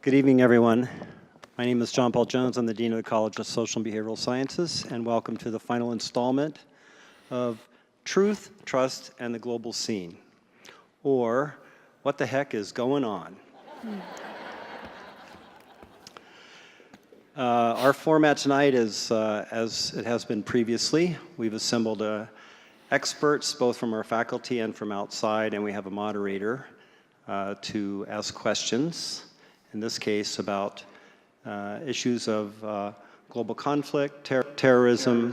Good evening, everyone. My name is John Paul Jones. I'm the Dean of the College of Social and Behavioral Sciences, and welcome to the final installment of Truth, Trust, and the Global Scene, or What the Heck is Going On? Our format tonight is, as it has been previously, we've assembled experts both from our faculty and from outside, and we have a moderator to ask questions, in this case about issues of global conflict, terrorism,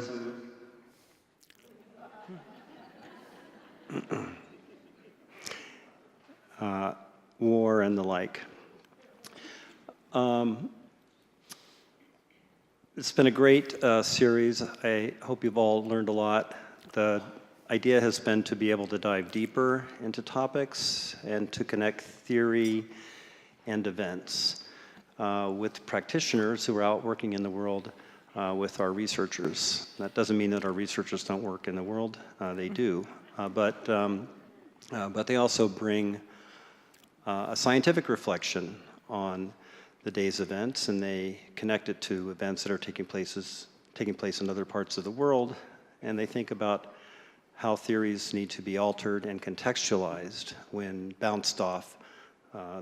war, and the like. It's been a great series. I hope you've all learned a lot. The idea has been to be able to dive deeper into topics and to connect theory and events with practitioners who are out working in the world with our researchers. That doesn't mean that our researchers don't work in the world. They do. But they also bring a scientific reflection on the day's events, and they connect it to events that are taking place in other parts of the world, and they think about how theories need to be altered and contextualized when bounced off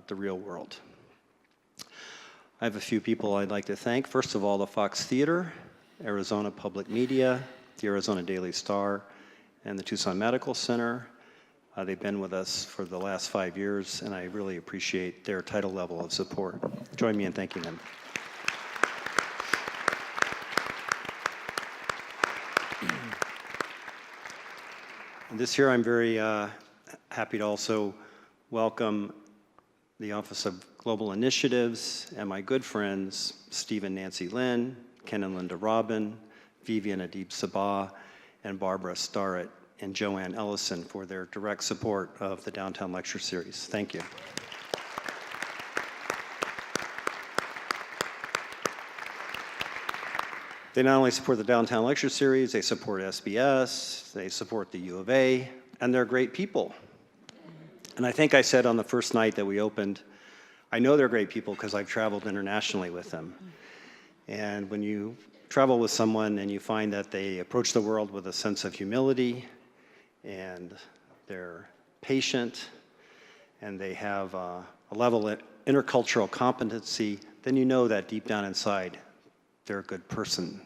the real world. I have a few people I'd like to thank. First of all, the Fox Theater, Arizona Public Media, the Arizona Daily Star, and the Tucson Medical Center. They've been with us for the last 5 years, and I really appreciate their tidal level of support. Join me in thanking them. And this year, I'm very happy to also welcome the Office of Global Initiatives and my good friends, Steve and Nancy Lynn, Ken and Linda Robin, Vivian Adib Sabah, and Barbara Starrett and Joanne Ellison for their direct support of the Downtown Lecture Series. Thank you. They not only support the Downtown Lecture Series, they support SBS, they support the U of A, and they're great people. And I think I said on the first night that we opened, I know they're great people because I've traveled internationally with them. And when you travel with someone and you find that they approach the world with a sense of humility, and they're patient, and they have a level of intercultural competency, then you know that deep down inside, they're a good person.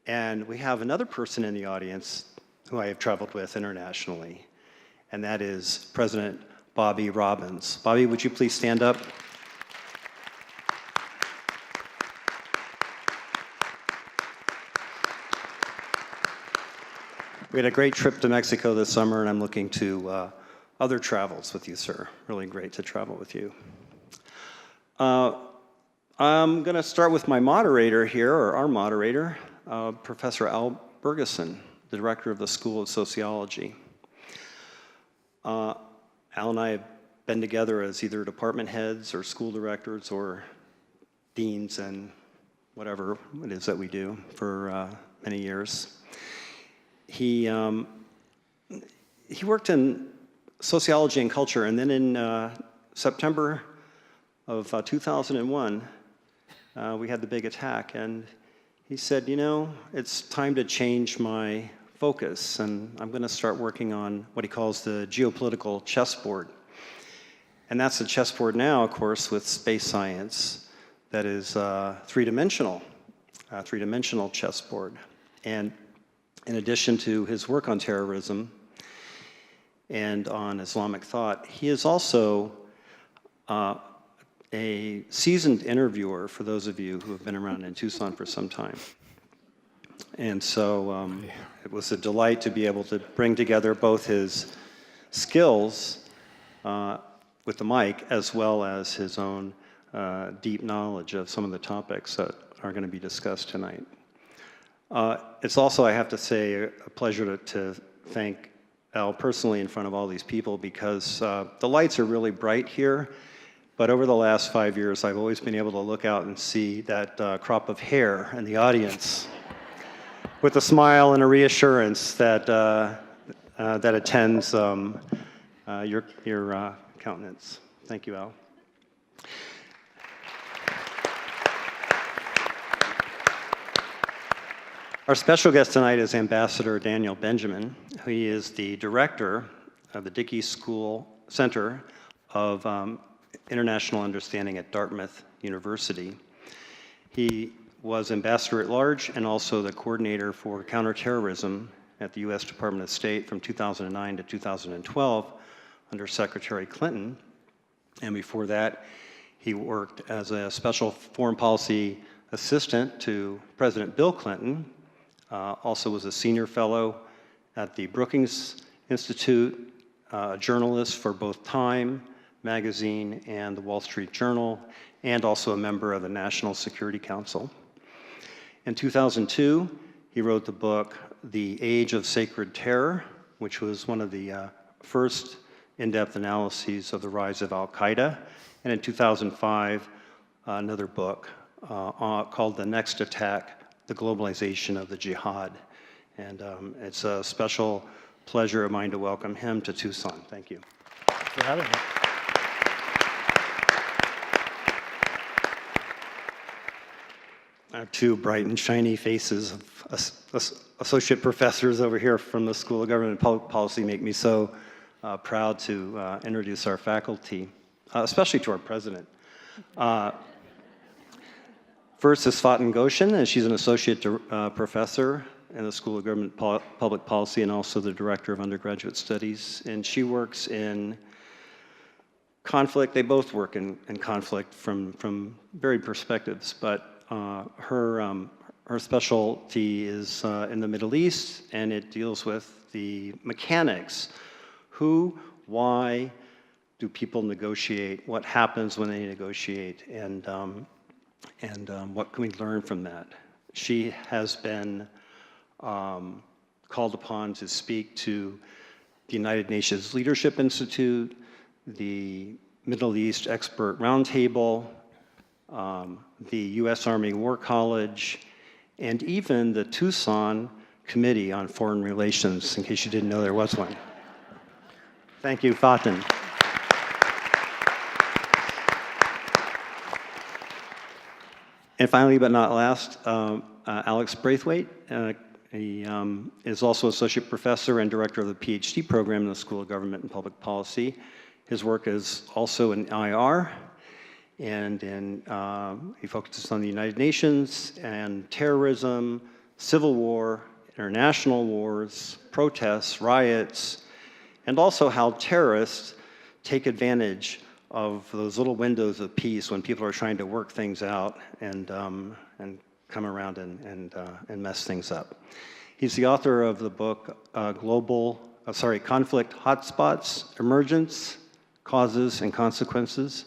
And we have another person in the audience who I have traveled with internationally, and that is President Bobby Robbins. Bobby, would you please stand up? We had a great trip to Mexico this summer, and I'm looking to other travels with you, sir. Really great to travel with you. I'm going to start with my moderator here, or our moderator, Professor Al Bergeson, the director of the School of Sociology. Al and I have been together as either department heads or school directors or deans and whatever it is that we do for many years. He worked in sociology and culture, and then in September of 2001, we had the big attack, and he said, you know, it's time to change my focus, and I'm going to start working on what he calls the geopolitical chessboard. And that's the chessboard now, of course, with space science that is three-dimensional chessboard. And in addition to his work on terrorism and on Islamic thought, he is also a seasoned interviewer for those of you who have been around in Tucson for some time. And so it was a delight to be able to bring together both his skills with the mic as well as his own deep knowledge of some of the topics that are going to be discussed tonight. It's also, I have to say, a pleasure to thank Al personally in front of all these people, because the lights are really bright here, but over the last 5 years, I've always been able to look out and see that crop of hair in the audience with a smile and a reassurance that that attends your countenance. Thank you, Al. Our special guest tonight is Ambassador Daniel Benjamin. He is the director of the Dickey School Center of International Understanding at Dartmouth University. He was ambassador at large and also the coordinator for counterterrorism at the U.S. Department of State from 2009 to 2012 under Secretary Clinton. And before that, he worked as a special foreign policy assistant to President Bill Clinton, also was a senior fellow at the Brookings Institute, a journalist for both Time magazine and the Wall Street Journal, and also a member of the National Security Council. In 2002, he wrote the book, The Age of Sacred Terror, which was one of the first in-depth analyses of the rise of Al-Qaeda. And in 2005, another book called The Next Attack, The Globalization of the Jihad. And it's a special pleasure of mine to welcome him to Tucson. Thank you. Thanks for having me. Our two bright and shiny faces of associate professors over here from the School of Government and Public Policy make me so proud to introduce our faculty, especially to our president. First is Faten Goshen, and she's an associate professor in the School of Government Public Policy and also the director of undergraduate studies. And she works in conflict. They both work in conflict from varied perspectives, but her specialty is in the Middle East, and it deals with the mechanics. Who, why do people negotiate? What happens when they negotiate? And what can we learn from that? She has been called upon to speak to the United Nations Leadership Institute, the Middle East Expert Roundtable, the U.S. Army War College, and even the Tucson Committee on Foreign Relations, in case you didn't know there was one. Thank you, Faten. And finally, but not last, Alex Braithwaite. He is also associate professor and director of the PhD program in the School of Government and Public Policy. His work is also in IR, and he focuses on the United Nations and terrorism, civil war, international wars, protests, riots, and also how terrorists take advantage of those little windows of peace when people are trying to work things out and come around and mess things up. He's the author of the book Conflict Hotspots, Emergence, Causes, and Consequences,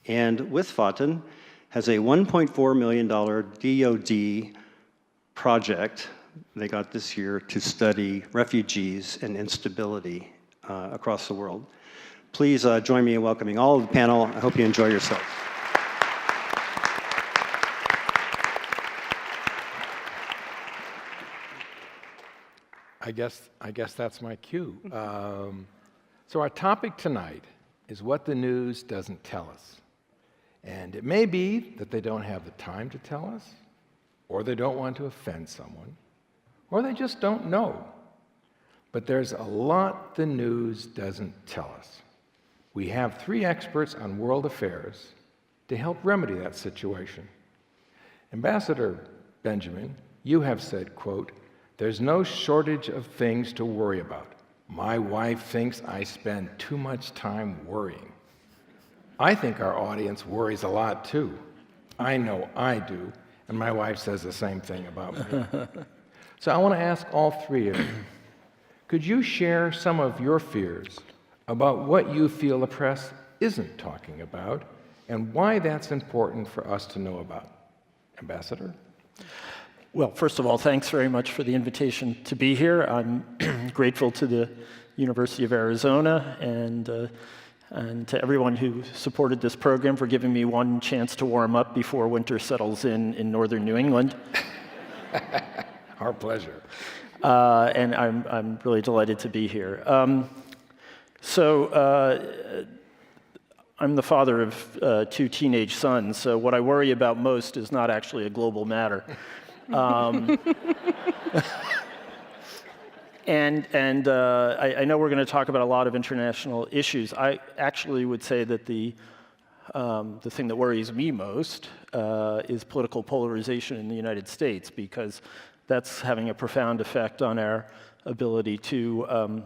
and with Faten has a $1.4 million DoD project they got this year to study refugees and instability across the world. Please join me in welcoming all of the panel. I hope you enjoy yourself. I guess that's my cue. So our topic tonight is what the news doesn't tell us. And it may be that they don't have the time to tell us, or they don't want to offend someone, or they just don't know. But there's a lot the news doesn't tell us. We have three experts on world affairs to help remedy that situation. Ambassador Benjamin, you have said, quote, "There's no shortage of things to worry about. My wife thinks I spend too much time worrying." I think our audience worries a lot too. I know I do, and my wife says the same thing about me. So I want to ask all three of you, could you share some of your fears about what you feel the press isn't talking about and why that's important for us to know about? Ambassador? Well, first of all, thanks very much for the invitation to be here. I'm grateful to the University of Arizona and to everyone who supported this program for giving me one chance to warm up before winter settles in northern New England. Our pleasure. And I'm really delighted to be here. I'm the father of two teenage sons, so what I worry about most is not actually a global matter. I know we're going to talk about a lot of international issues. I actually would say that the thing that worries me most is political polarization in the United States, because that's having a profound effect on our ability to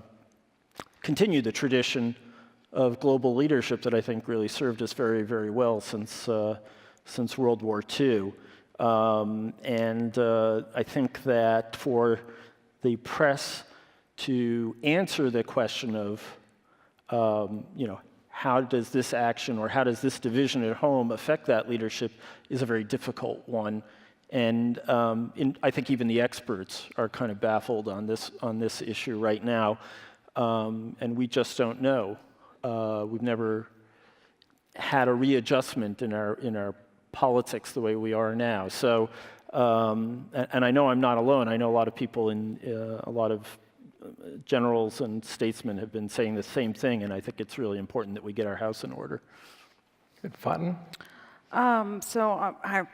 continue the tradition of global leadership that I think really served us very, very well since World War II. I think that for the press to answer the question of, how does this action or how does this division at home affect that leadership is a very difficult one. And I think even the experts are kind of baffled on this issue right now, and we just don't know. We've never had a readjustment in our politics the way we are now. So, and I know I'm not alone. I know a lot of people a lot of generals and statesmen have been saying the same thing, and I think it's really important that we get our house in order. Good. Faten?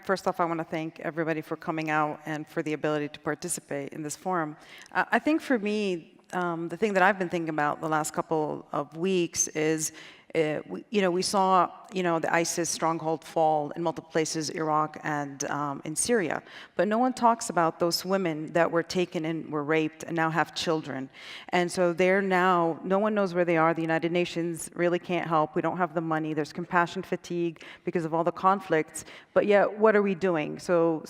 First off, I want to thank everybody for coming out and for the ability to participate in this forum. I think for me, the thing that I've been thinking about the last couple of weeks is, we saw, the ISIS stronghold fall in multiple places, Iraq and in Syria. But no one talks about those women that were taken and were raped and now have children. And so they're now, no one knows where they are. The United Nations really can't help. We don't have the money. There's compassion fatigue because of all the conflicts. But yet, what are we doing? So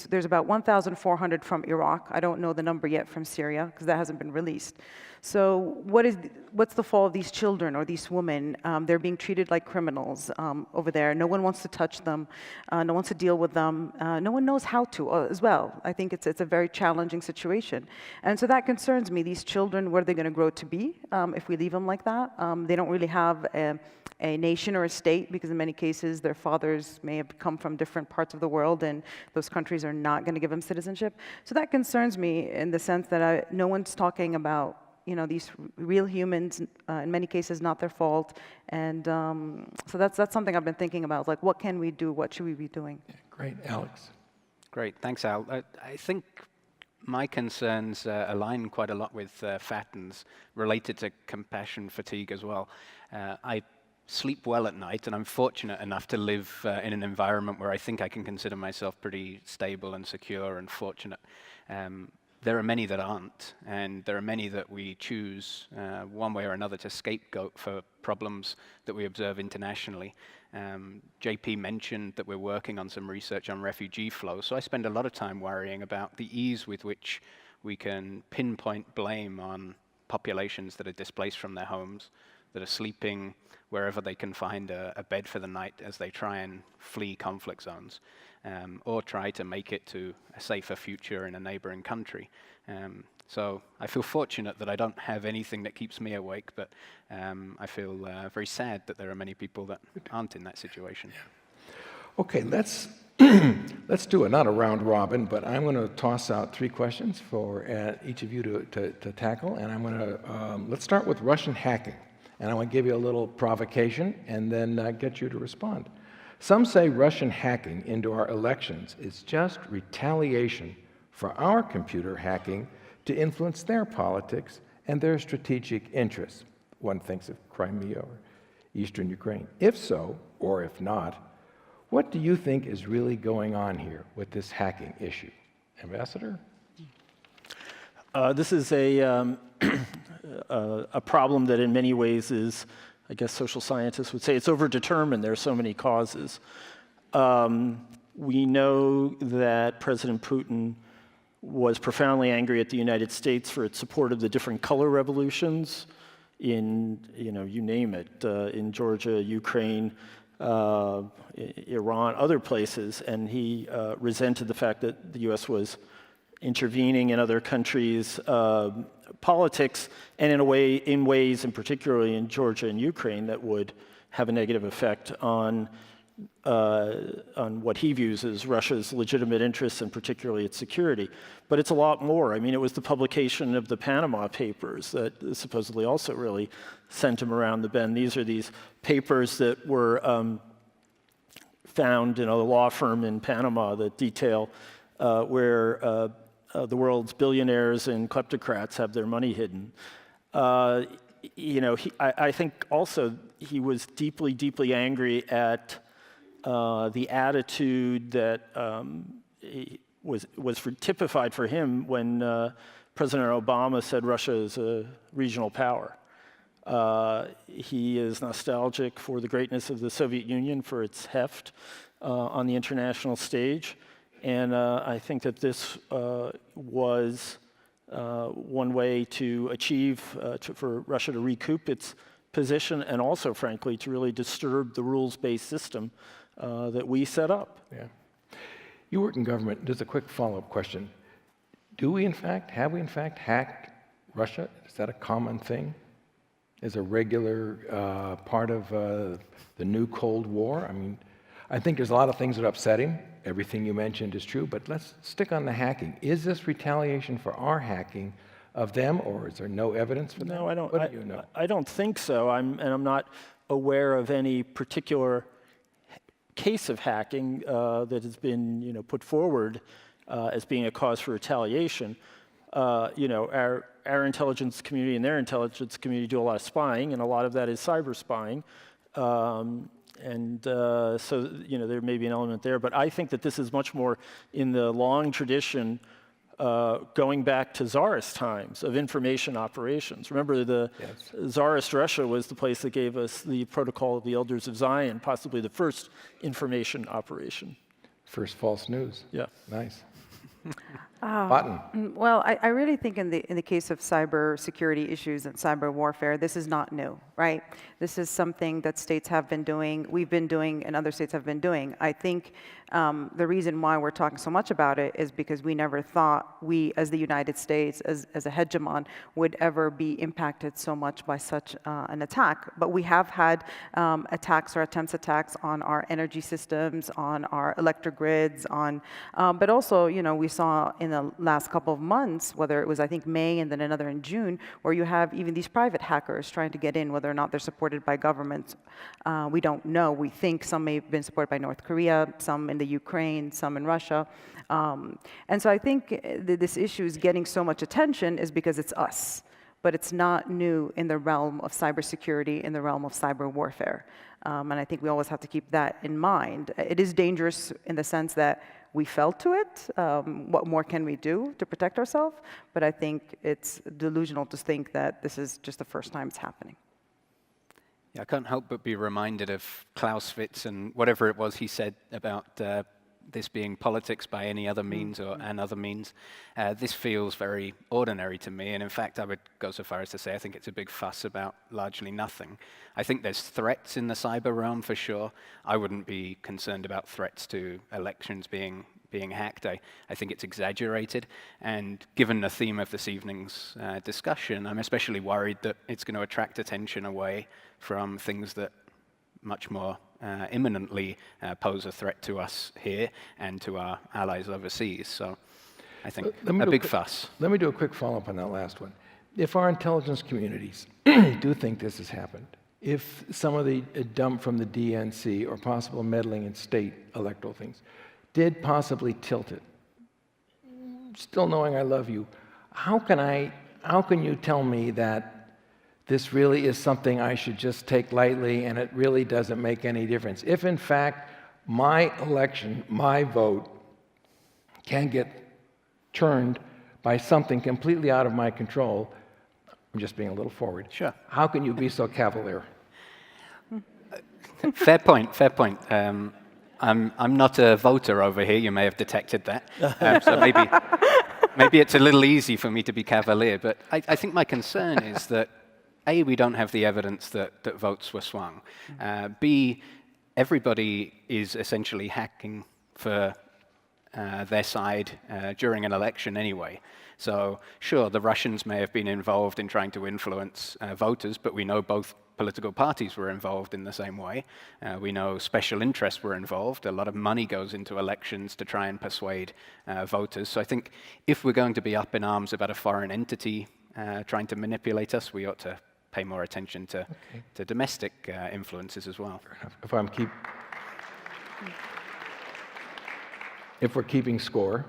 there's about 1,400 from Iraq. I don't know the number yet from Syria because that hasn't been released. So what's the fall of these children or these women? They're being treated like criminals over there. No one wants to touch them. No one wants to deal with them. No one knows how to as well. I think it's a very challenging situation. And so that concerns me. These children, what are they going to grow to be if we leave them like that? They don't really have a nation or a state, because in many cases their fathers may have come from different parts of the world and those countries are not going to give them citizenship. So that concerns me in the sense that no one's talking about these real humans, in many cases not their fault. And so that's something I've been thinking about, like what can we do, what should we be doing? Yeah, great. Alex? Great, thanks Al. I think my concerns align quite a lot with Faten's, related to compassion fatigue as well. I sleep well at night, and I'm fortunate enough to live in an environment where I think I can consider myself pretty stable and secure and fortunate. There are many that aren't, and there are many that we choose one way or another to scapegoat for problems that we observe internationally. JP mentioned that we're working on some research on refugee flow, so I spend a lot of time worrying about the ease with which we can pinpoint blame on populations that are displaced from their homes, that are sleeping wherever they can find a bed for the night as they try and flee conflict zones, or try to make it to a safer future in a neighboring country. So I feel fortunate that I don't have anything that keeps me awake, but I feel very sad that there are many people that aren't in that situation. Yeah. Okay, let's do not a round robin, but I'm going to toss out 3 questions for each of you to tackle, and I'm going to, let's start with Russian hacking. And I want to give you a little provocation and then get you to respond. Some say Russian hacking into our elections is just retaliation for our computer hacking to influence their politics and their strategic interests. One thinks of Crimea or Eastern Ukraine. If so, or if not, what do you think is really going on here with this hacking issue? Ambassador? This is a problem that in many ways is, I guess social scientists would say, it's overdetermined. There are so many causes. We know that President Putin was profoundly angry at the United States for its support of the different color revolutions in, you name it, in Georgia, Ukraine, Iran, other places, and he resented the fact that the U.S. was intervening in other countries' politics, and in ways, and particularly in Georgia and Ukraine, that would have a negative effect on what he views as Russia's legitimate interests and particularly its security. But it's a lot more. I mean, it was the publication of the Panama Papers that supposedly also really sent him around the bend. These are these papers that were found in a law firm in Panama that detail where the world's billionaires and kleptocrats have their money hidden. I think also he was deeply, deeply angry at the attitude that was typified for him when President Obama said Russia is a regional power. He is nostalgic for the greatness of the Soviet Union, for its heft on the international stage. And I think that this was one way to achieve, for Russia to recoup its position, and also, frankly, to really disturb the rules-based system that we set up. Yeah. You work in government. Just a quick follow-up question. Have we in fact hacked Russia? Is that a common thing? Is a regular part of the new Cold War? I mean, I think there's a lot of things that upset him. Everything you mentioned is true, but let's stick on the hacking. Is this retaliation for our hacking of them, or is there no evidence for that? No, I don't. What do you know? I don't think so. I'm not aware of any particular case of hacking that has been, put forward as being a cause for retaliation. Our intelligence community and their intelligence community do a lot of spying, and a lot of that is cyber spying. So there may be an element there, but I think that this is much more in the long tradition going back to Tsarist times of information operations. Remember, the Tsarist Russia was the place that gave us the Protocol of the Elders of Zion, possibly the first information operation. First false news. Yeah. Nice. Button. Well, I really think in the case of cyber security issues and cyber warfare, this is not new, right? This is something that states have been doing, we've been doing, and other states have been doing. I think the reason why we're talking so much about it is because we never thought we, as the United States, as a hegemon, would ever be impacted so much by such an attack. But we have had attacks or attacks on our energy systems, on our electric grids, but also, we saw in the last couple of months, whether it was, I think, May and then another in June, where you have even these private hackers trying to get in, whether or not they're supported by governments. We don't know. We think some may have been supported by North Korea, some in the Ukraine, some in Russia. And so I think this issue is getting so much attention is because it's us. But it's not new in the realm of cybersecurity, in the realm of cyber warfare. And I think we always have to keep that in mind. It is dangerous in the sense that we fell to it. What more can we do to protect ourselves? But I think it's delusional to think that this is just the first time it's happening. Yeah, I can't help but be reminded of Klaus Fitz and whatever it was he said about this being politics by any other means or another means. This feels very ordinary to me, and in fact I would go so far as to say I think it's a big fuss about largely nothing. I think there's threats in the cyber realm for sure. I wouldn't be concerned about threats to elections being hacked. I think it's exaggerated, and given the theme of this evening's discussion, I'm especially worried that it's going to attract attention away from things that much more imminently pose a threat to us here and to our allies overseas. So I think a big fuss. Let me do a quick follow-up on that last one. If our intelligence communities do think this has happened, if some of the dump from the DNC or possible meddling in state electoral things did possibly tilt it, still knowing I love you, how can you tell me that this really is something I should just take lightly and it really doesn't make any difference? If in fact my election, my vote, can get turned by something completely out of my control, I'm just being a little forward. Sure. How can you be so cavalier? Fair point, fair point. I'm not a voter over here, you may have detected that. So maybe it's a little easy for me to be cavalier, but I think my concern is that A, we don't have the evidence that votes were swung. B, everybody is essentially hacking for their side during an election anyway. So sure, the Russians may have been involved in trying to influence voters, but we know both political parties were involved in the same way. We know special interests were involved. A lot of money goes into elections to try and persuade voters. So I think if we're going to be up in arms about a foreign entity trying to manipulate us, we ought to pay more attention to domestic influences as well. Fair enough. If we're keeping score,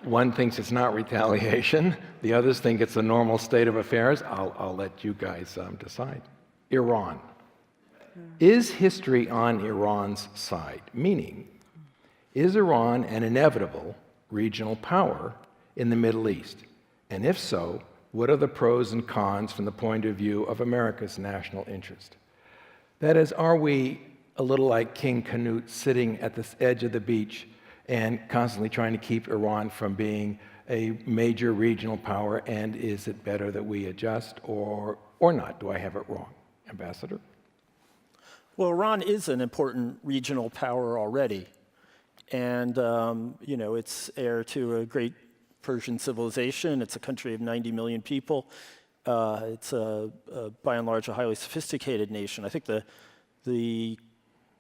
One thinks it's not retaliation. The others think it's a normal state of affairs. I'll let you guys decide. Iran. Is history on Iran's side? Meaning, is Iran an inevitable regional power in the Middle East? And if so, what are the pros and cons from the point of view of America's national interest? That is, are we a little like King Canute sitting at the edge of the beach and constantly trying to keep Iran from being a major regional power, and is it better that we adjust or not? Do I have it wrong, Ambassador? Well, Iran is an important regional power already, and it's heir to a great Persian civilization. It's a country of 90 million people. It's by and large a highly sophisticated nation. I think the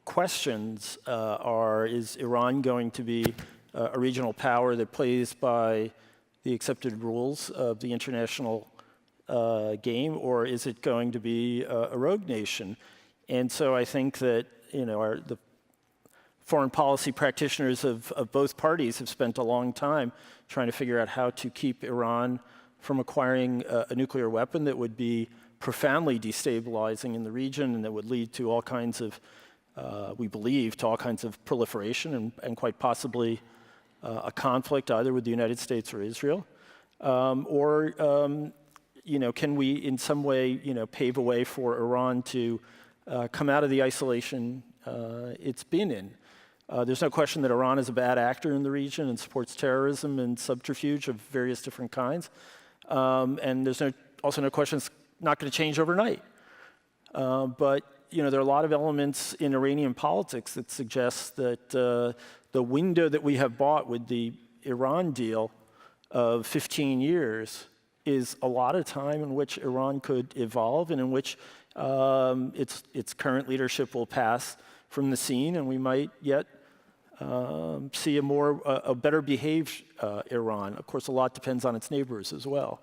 questions are: is Iran going to be a regional power that plays by the accepted rules of the international game, or is it going to be a rogue nation? And so I think that the foreign policy practitioners of both parties have spent a long time trying to figure out how to keep Iran from acquiring a nuclear weapon that would be profoundly destabilizing in the region and that would lead to all kinds of, we believe, to all kinds of proliferation and quite possibly a conflict either with the United States or Israel. Can we in some way, pave a way for Iran to come out of the isolation it's been in? There's no question that Iran is a bad actor in the region and supports terrorism and subterfuge of various different kinds. And there's also no question it's not going to change overnight. But there are a lot of elements in Iranian politics that suggest that the window that we have bought with the Iran deal of 15 years is a lot of time in which Iran could evolve and in which its current leadership will pass from the scene, and we might yet see a better behaved Iran. Of course, a lot depends on its neighbors as well.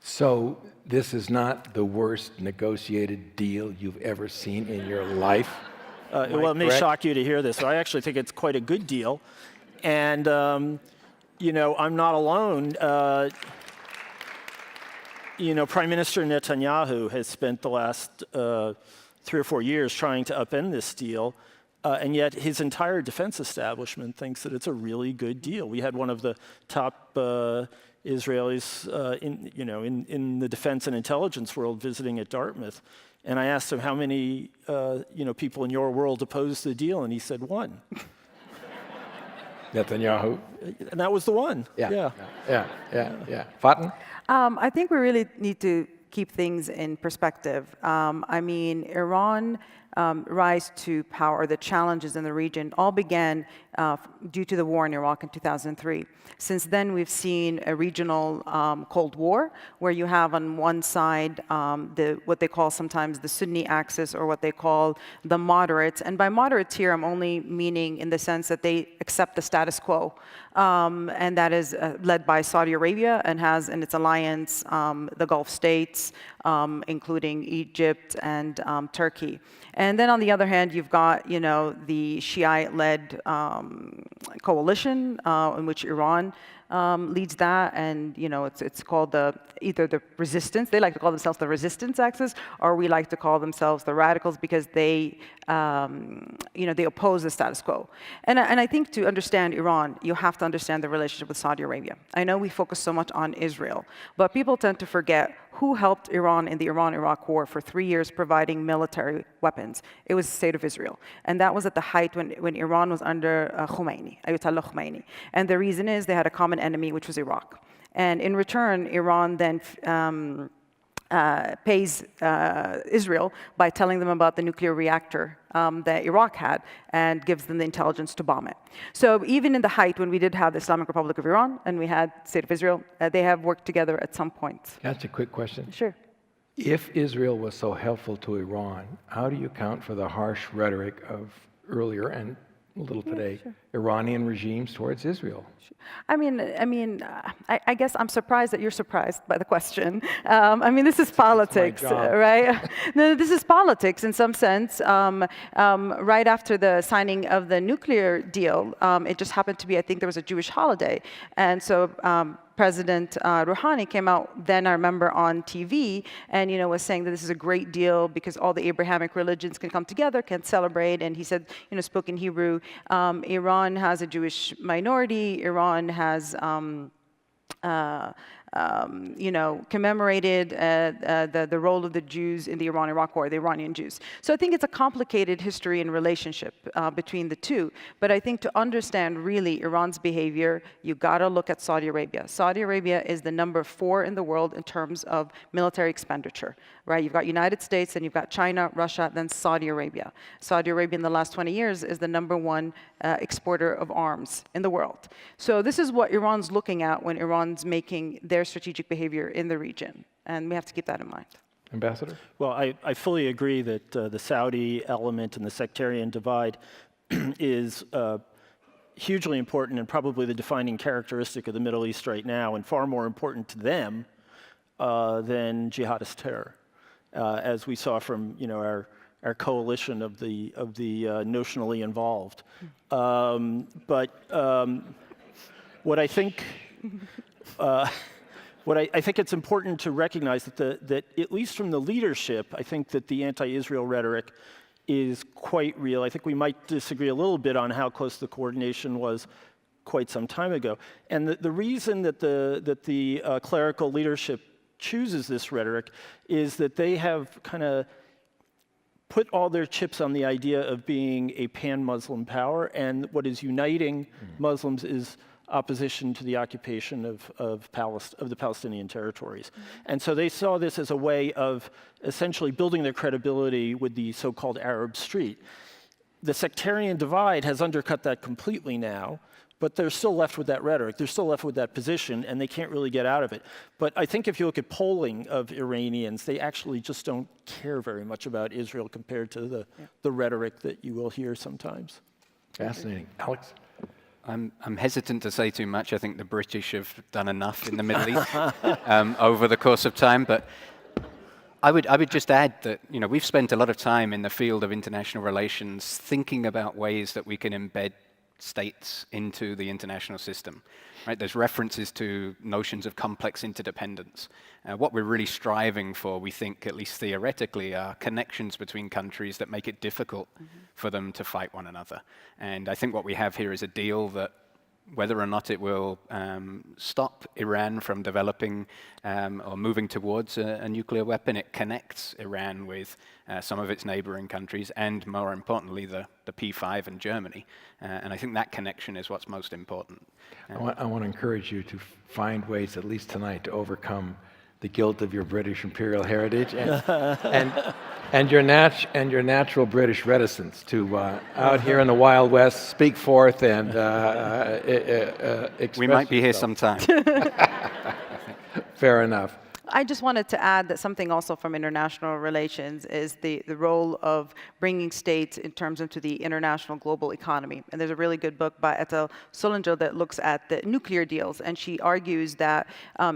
So this is not the worst negotiated deal you've ever seen in your life? Well, it may shock you to hear this, but I actually think it's quite a good deal. And, I'm not alone. Prime Minister Netanyahu has spent the last 3 or 4 years trying to upend this deal, and yet his entire defense establishment thinks that it's a really good deal. We had one of the top Israelis in the defense and intelligence world visiting at Dartmouth, and I asked him how many people in your world opposed the deal, and he said one. Netanyahu? And that was the one. Yeah. Faten? I think we really need to keep things in perspective. Iran rise to power, the challenges in the region all began due to the war in Iraq in 2003. Since then, we've seen a regional Cold War, where you have on one side what they call sometimes the Sunni axis, or what they call the moderates. And by moderates here, I'm only meaning in the sense that they accept the status quo. And that is led by Saudi Arabia and has in its alliance the Gulf states, including Egypt and Turkey. And then on the other hand, you've got, the Shiite-led coalition in which Iran leads that, and it's called either the resistance. They like to call themselves the resistance axis, or we like to call themselves the radicals, because they they oppose the status quo. And I think to understand Iran, you have to understand the relationship with Saudi Arabia. I know we focus so much on Israel, but people tend to forget who helped Iran in the Iran-Iraq war for 3 years providing military weapons. It was the state of Israel. And that was at the height when Iran was under Khomeini, Ayatollah Khomeini. And the reason is they had a common enemy, which was Iraq. And in return, Iran then pays Israel by telling them about the nuclear reactor that Iraq had, and gives them the intelligence to bomb it. So even in the height when we did have the Islamic Republic of Iran and we had the State of Israel, they have worked together at some point. That's a quick question. Sure. If Israel was so helpful to Iran, how do you account for the harsh rhetoric of earlier and a little today, Iranian regimes towards Israel. I guess I'm surprised that you're surprised by the question. This is politics, right? No, this is politics in some sense. Right after the signing of the nuclear deal, it just happened to be, I think there was a Jewish holiday. And so President Rouhani came out then, I remember, on TV and was saying that this is a great deal because all the Abrahamic religions can come together, can celebrate. And he said, spoke in Hebrew, Iran has a Jewish minority. Iran has commemorated the role of the Jews in the Iran-Iraq War, the Iranian Jews. So I think it's a complicated history and relationship between the two. But I think to understand really Iran's behavior, you gotta look at Saudi Arabia. Saudi Arabia is the number 4 in the world in terms of military expenditure, right? You've got United States, and you've got China, Russia, then Saudi Arabia. Saudi Arabia in the last 20 years is the number 1 exporter of arms in the world. So this is what Iran's looking at when Iran's making their strategic behavior in the region, and we have to keep that in mind. Ambassador? Well, I fully agree that the Saudi element and the sectarian divide is hugely important and probably the defining characteristic of the Middle East right now, and far more important to them than jihadist terror, as we saw from our coalition of the notionally involved. But what I think. I think it's important to recognize that at least from the leadership, I think that the anti-Israel rhetoric is quite real. I think we might disagree a little bit on how close the coordination was quite some time ago. And the reason that the clerical leadership chooses this rhetoric is that they have kind of put all their chips on the idea of being a pan-Muslim power, and what is uniting Muslims is opposition to the occupation of the Palestinian territories. And so they saw this as a way of essentially building their credibility with the so-called Arab street. The sectarian divide has undercut that completely now, but they're still left with that rhetoric. They're still left with that position, and they can't really get out of it. But I think if you look at polling of Iranians, they actually just don't care very much about Israel compared to the rhetoric that you will hear sometimes. Fascinating. Alex? I'm hesitant to say too much. I think the British have done enough in the Middle East over the course of time. But I would just add that we've spent a lot of time in the field of international relations thinking about ways that we can embed states into the international system. Right? There's references to notions of complex interdependence. What we're really striving for, we think, at least theoretically, are connections between countries that make it difficult for them to fight one another. And I think what we have here is a deal that, whether or not it will stop Iran from developing or moving towards a nuclear weapon, it connects Iran with some of its neighboring countries, and more importantly, the P5 and Germany. And I think that connection is what's most important. I want to encourage you to find ways, at least tonight, to overcome the guilt of your British imperial heritage and your natural British reticence to, out here in the Wild West, speak forth and express We might be here yourself. sometime. Fair enough. I just wanted to add that something also from international relations is the role of bringing states in terms of to the international global economy. And there's a really good book by Ethel Sullinger that looks at the nuclear deals, and she argues that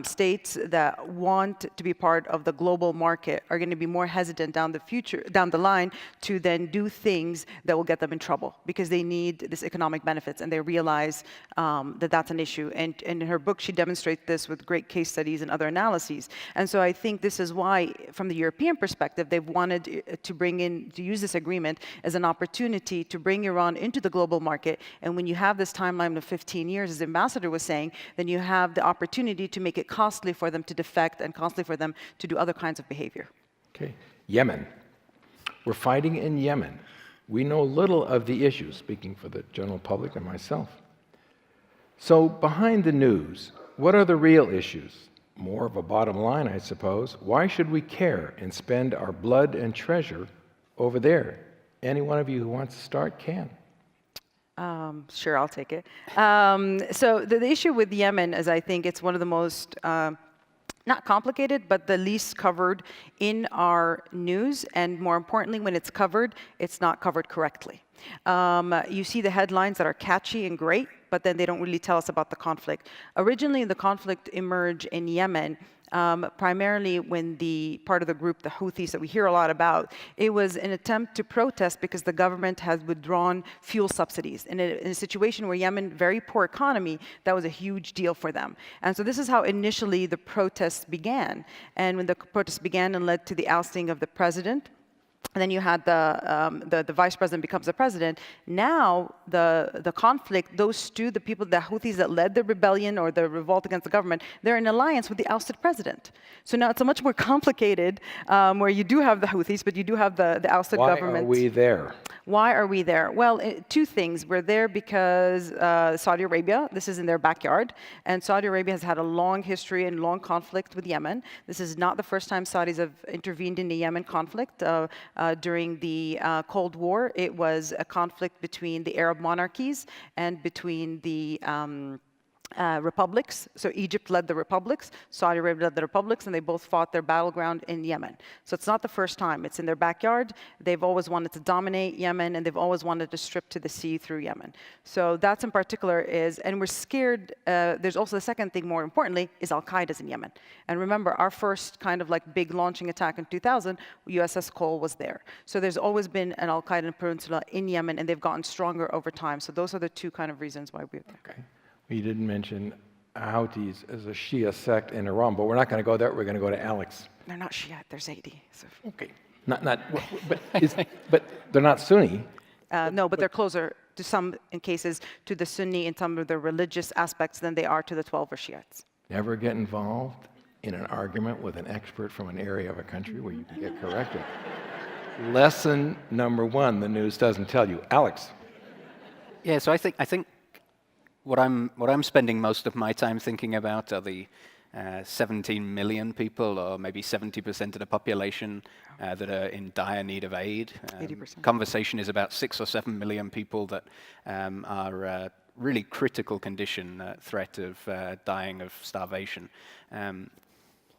states that want to be part of the global market are going to be more hesitant down the line to then do things that will get them in trouble because they need this economic benefits, and they realize that that's an issue. And in her book, she demonstrates this with great case studies and other analyses. And so I think this is why, from the European perspective, they've wanted to use this agreement as an opportunity to bring Iran into the global market. And when you have this timeline of 15 years, as the ambassador was saying, then you have the opportunity to make it costly for them to defect and costly for them to do other kinds of behavior. Okay. Yemen. We're fighting in Yemen. We know little of the issues, speaking for the general public and myself. So behind the news, what are the real issues? More of a bottom line, I suppose. Why should we care and spend our blood and treasure over there? Any one of you who wants to start can. Sure, I'll take it. So the issue with Yemen is, I think it's one of the most, not complicated, but the least covered in our news. And more importantly, when it's covered, it's not covered correctly. You see the headlines that are catchy and great, but then they don't really tell us about the conflict. Originally, the conflict emerged in Yemen, primarily when the part of the group, the Houthis, that we hear a lot about, it was an attempt to protest because the government has withdrawn fuel subsidies. In a situation where Yemen, very poor economy, that was a huge deal for them. And so this is how initially the protests began. And when the protests began and led to the ousting of the president, and then you had the vice president becomes the president. Now the conflict, those two, the people, the Houthis that led the rebellion or the revolt against the government, they're in alliance with the ousted president. So now it's a much more complicated, where you do have the Houthis, but you do have the ousted government. Why are we there? Why are we there? Well, two things. We're there because Saudi Arabia, this is in their backyard, and Saudi Arabia has had a long history and long conflict with Yemen. This is not the first time Saudis have intervened in the Yemen conflict. During the Cold War, it was a conflict between the Arab monarchies and between the republics. So Egypt led the republics, Saudi Arabia led the republics, and they both fought their battleground in Yemen. So it's not the first time. It's in their backyard. They've always wanted to dominate Yemen, and they've always wanted to strip to the sea through Yemen. So that's in particular is, and we're scared. There's also the second thing, more importantly, is Al-Qaeda's in Yemen. And remember, our first kind of like big launching attack in 2000, USS Cole was there. So there's always been an Al-Qaeda peninsula in Yemen, and they've gotten stronger over time. So those are the two kind of reasons why we're there. Okay. We didn't mention Houthis as a Shia sect in Iran, but we're not going to go there. We're going to go to Alex. They're not Shia, they're Zaidi. So. Okay. But they're not Sunni. No, but they're closer to some in cases to the Sunni in some of the religious aspects than they are to the 12 or Shiites. Never get involved in an argument with an expert from an area of a country where you can get corrected. Lesson number one, the news doesn't tell you. Alex. Yeah, so I think what I'm spending most of my time thinking about are the 17 million people, or maybe 70% of the population that are in dire need of aid. 80%. Conversation is about 6 or 7 million people that are really critical condition, threat of dying of starvation.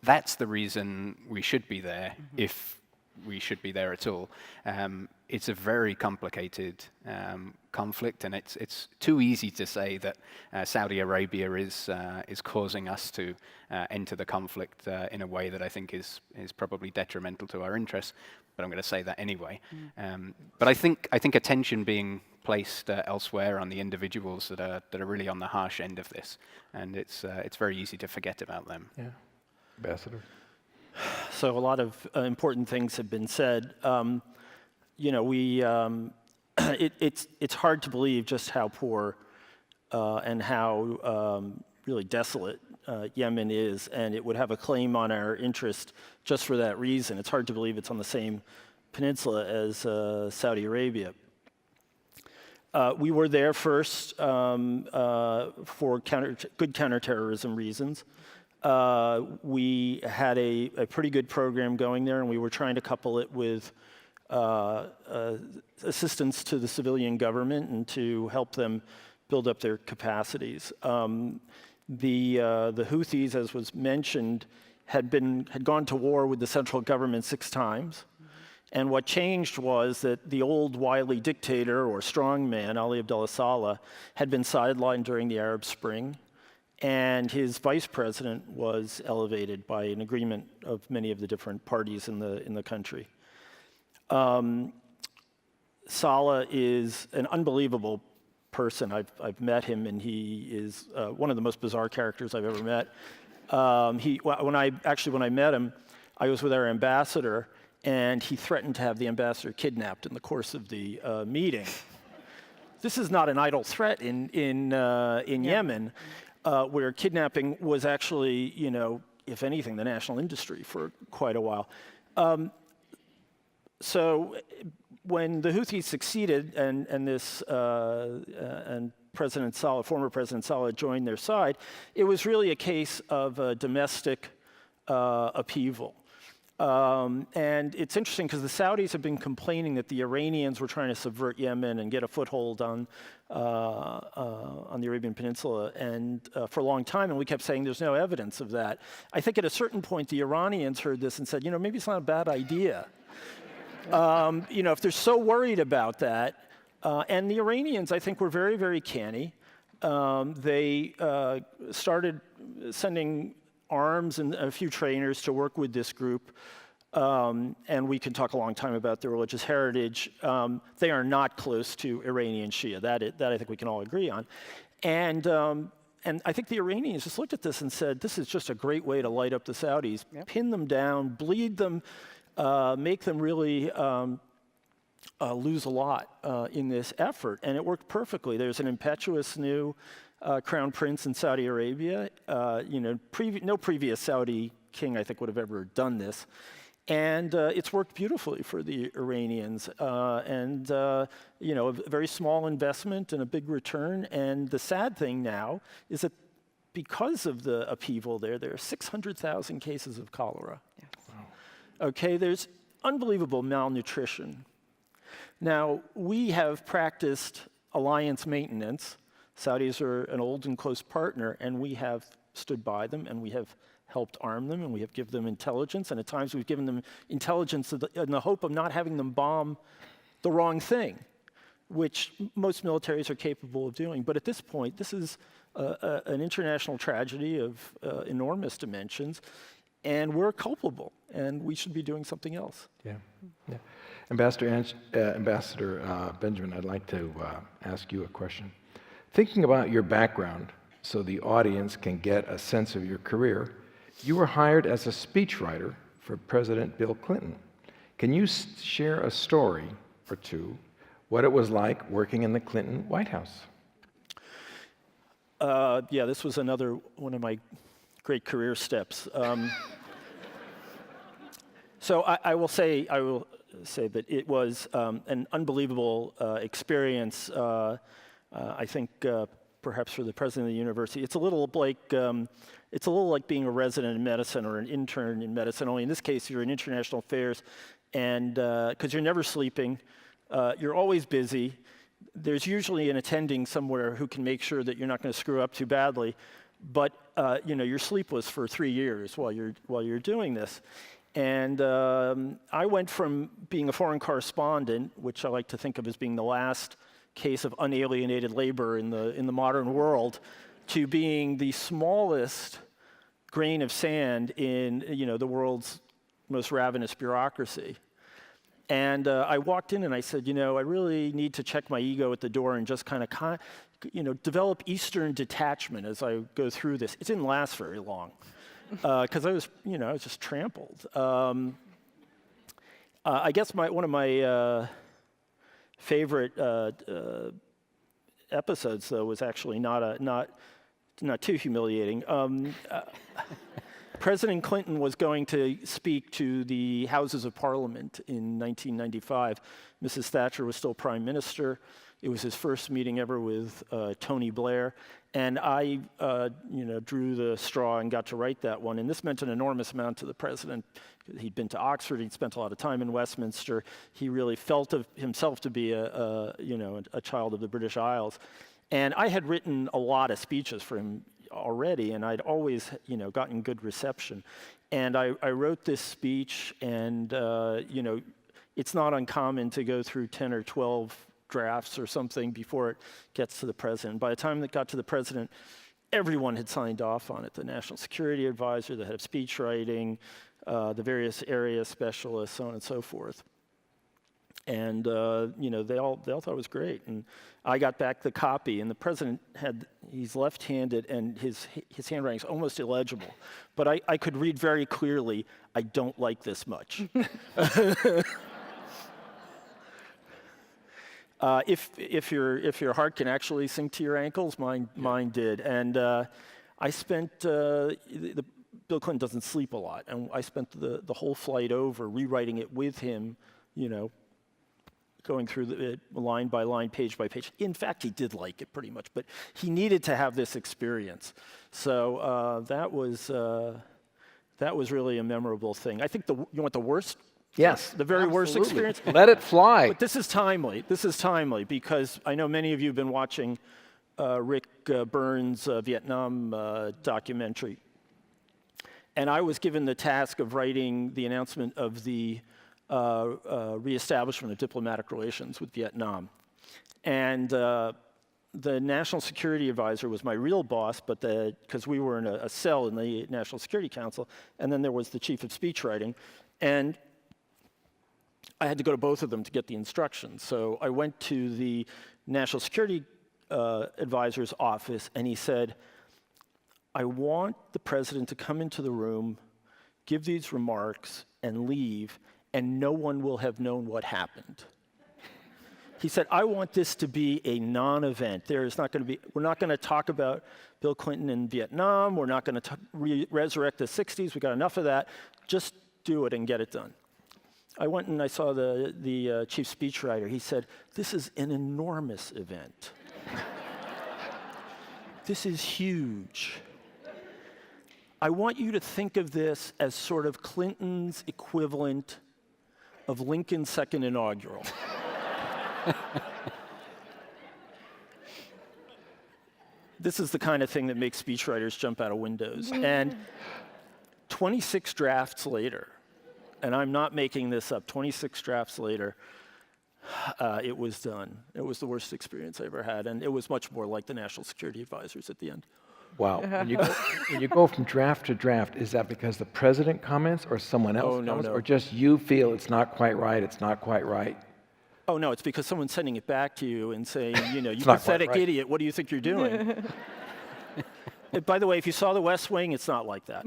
That's the reason we should be there, if we should be there at all. It's a very complicated conflict, and it's too easy to say that Saudi Arabia is causing us to enter the conflict in a way that I think is probably detrimental to our interests. But I'm going to say that anyway. But I think attention being placed elsewhere on the individuals that are really on the harsh end of this, and it's very easy to forget about them. Yeah, Ambassador. So a lot of important things have been said. You know, it's hard to believe just how poor and how really desolate Yemen is, and it would have a claim on our interest just for that reason. It's hard to believe it's on the same peninsula as Saudi Arabia. We were there first for good counterterrorism reasons. We had a pretty good program going there, and we were trying to couple it with assistance to the civilian government and to help them build up their capacities. The Houthis, as was mentioned, had gone to war with the central government 6 times. And what changed was that the old wily dictator or strongman, Ali Abdullah Saleh, had been sidelined during the Arab Spring, and his vice president was elevated by an agreement of many of the different parties in the country. Saleh is an unbelievable person. I've met him, and he is one of the most bizarre characters I've ever met. When I met him, I was with our ambassador, and he threatened to have the ambassador kidnapped in the course of the meeting. This is not an idle threat in Yemen, where kidnapping was actually, you know, if anything, the national industry for quite a while. So when the Houthis succeeded and President Saleh, former President Saleh, joined their side, it was really a case of domestic upheaval. And it's interesting because the Saudis have been complaining that the Iranians were trying to subvert Yemen and get a foothold on the Arabian Peninsula, and for a long time, and we kept saying there's no evidence of that. I think at a certain point the Iranians heard this and said, you know, maybe it's not a bad idea. You know, if they're so worried about that, And the Iranians, I think, were very, very canny. They started sending arms and a few trainers to work with this group. And we can talk a long time about their religious heritage. They are not close to Iranian Shia. That I think we can all agree on. And I think the Iranians just looked at this and said, this is just a great way to light up the Saudis, pin them down, bleed them, make them really lose a lot in this effort. And it worked perfectly. There's an impetuous new crown prince in Saudi Arabia. No previous Saudi king, I think, would have ever done this. And it's worked beautifully for the Iranians. A very small investment and a big return. And the sad thing now is that because of the upheaval there are 600,000 cases of cholera. Yes. Wow. Okay, there's unbelievable malnutrition. Now, we have practiced alliance maintenance. Saudis are an old and close partner, and we have stood by them, and we have helped arm them, and we have given them intelligence, and at times we've given them intelligence in the hope of not having them bomb the wrong thing, which most militaries are capable of doing. But at this point, this is an international tragedy of enormous dimensions, and we're culpable, and we should be doing something else. Yeah. Ambassador Benjamin, I'd like to ask you a question. Thinking about your background so the audience can get a sense of your career, you were hired as a speechwriter for President Bill Clinton. Can you share a story or two, what it was like working in the Clinton White House? This was another one of my great career steps. So I will say that it was an unbelievable experience. I think perhaps for the president of the university, it's a little like being a resident in medicine or an intern in medicine. Only in this case, you're in international affairs, and because you're never sleeping, you're always busy. There's usually an attending somewhere who can make sure that you're not going to screw up too badly. But you're sleepless for 3 years while you're doing this. And I went from being a foreign correspondent, which I like to think of as being the last case of unalienated labor in the modern world, to being the smallest grain of sand in the world's most ravenous bureaucracy. And I walked in and I said, I really need to check my ego at the door and just kind of develop Eastern detachment as I go through this. It didn't last very long. Because I was just trampled. I guess one of my favorite episodes, though, was actually not too humiliating. President Clinton was going to speak to the Houses of Parliament in 1995. Mrs. Thatcher was still Prime Minister. It was his first meeting ever with Tony Blair. And I, drew the straw and got to write that one. And this meant an enormous amount to the president. He'd been to Oxford. He'd spent a lot of time in Westminster. He really felt of himself to be a child of the British Isles. And I had written a lot of speeches for him already, and I'd always, gotten good reception. And I wrote this speech, and, it's not uncommon to go through 10 or 12 drafts or something before it gets to the president. By the time it got to the president, everyone had signed off on it. The National Security Advisor, the head of speech writing, the various area specialists, so on and so forth. And they all thought it was great. And I got back the copy, and the president he's left-handed, and his handwriting's almost illegible. But I could read very clearly, I don't like this much. If your heart can actually sink to your ankles, mine did. And I spent Bill Clinton doesn't sleep a lot, and I spent the whole flight over rewriting it with him, going through it line by line, page by page. In fact, he did like it pretty much, but he needed to have this experience. So that was really a memorable thing. I think you want the worst. Yes, the very worst experience. Let it fly. But this is timely. This is timely because I know many of you have been watching Rick Burns' Vietnam documentary. And I was given the task of writing the announcement of the reestablishment of diplomatic relations with Vietnam. And the National Security Advisor was my real boss, but because we were in a cell in the National Security Council, and then there was the chief of speechwriting. And I had to go to both of them to get the instructions. So I went to the National Security Advisor's office, and he said, I want the president to come into the room, give these remarks, and leave, and no one will have known what happened. He said, I want this to be a non-event. We're not going to talk about Bill Clinton in Vietnam. We're not going to resurrect the 60s. We got enough of that. Just do it and get it done. I went and I saw the chief speechwriter. He said, this is an enormous event. This is huge. I want you to think of this as sort of Clinton's equivalent of Lincoln's second inaugural. This is the kind of thing that makes speechwriters jump out of windows. And 26 drafts later, and I'm not making this up, 26 drafts later, it was done. It was the worst experience I ever had, and it was much more like the National Security Advisors at the end. Wow. When you go from draft to draft, is that because the president comments or someone else comments, or just you feel it's not quite right, it's not quite right? Oh, no, it's because someone's sending it back to you and saying, you pathetic idiot, what do you think you're doing? By the way, if you saw The West Wing, it's not like that.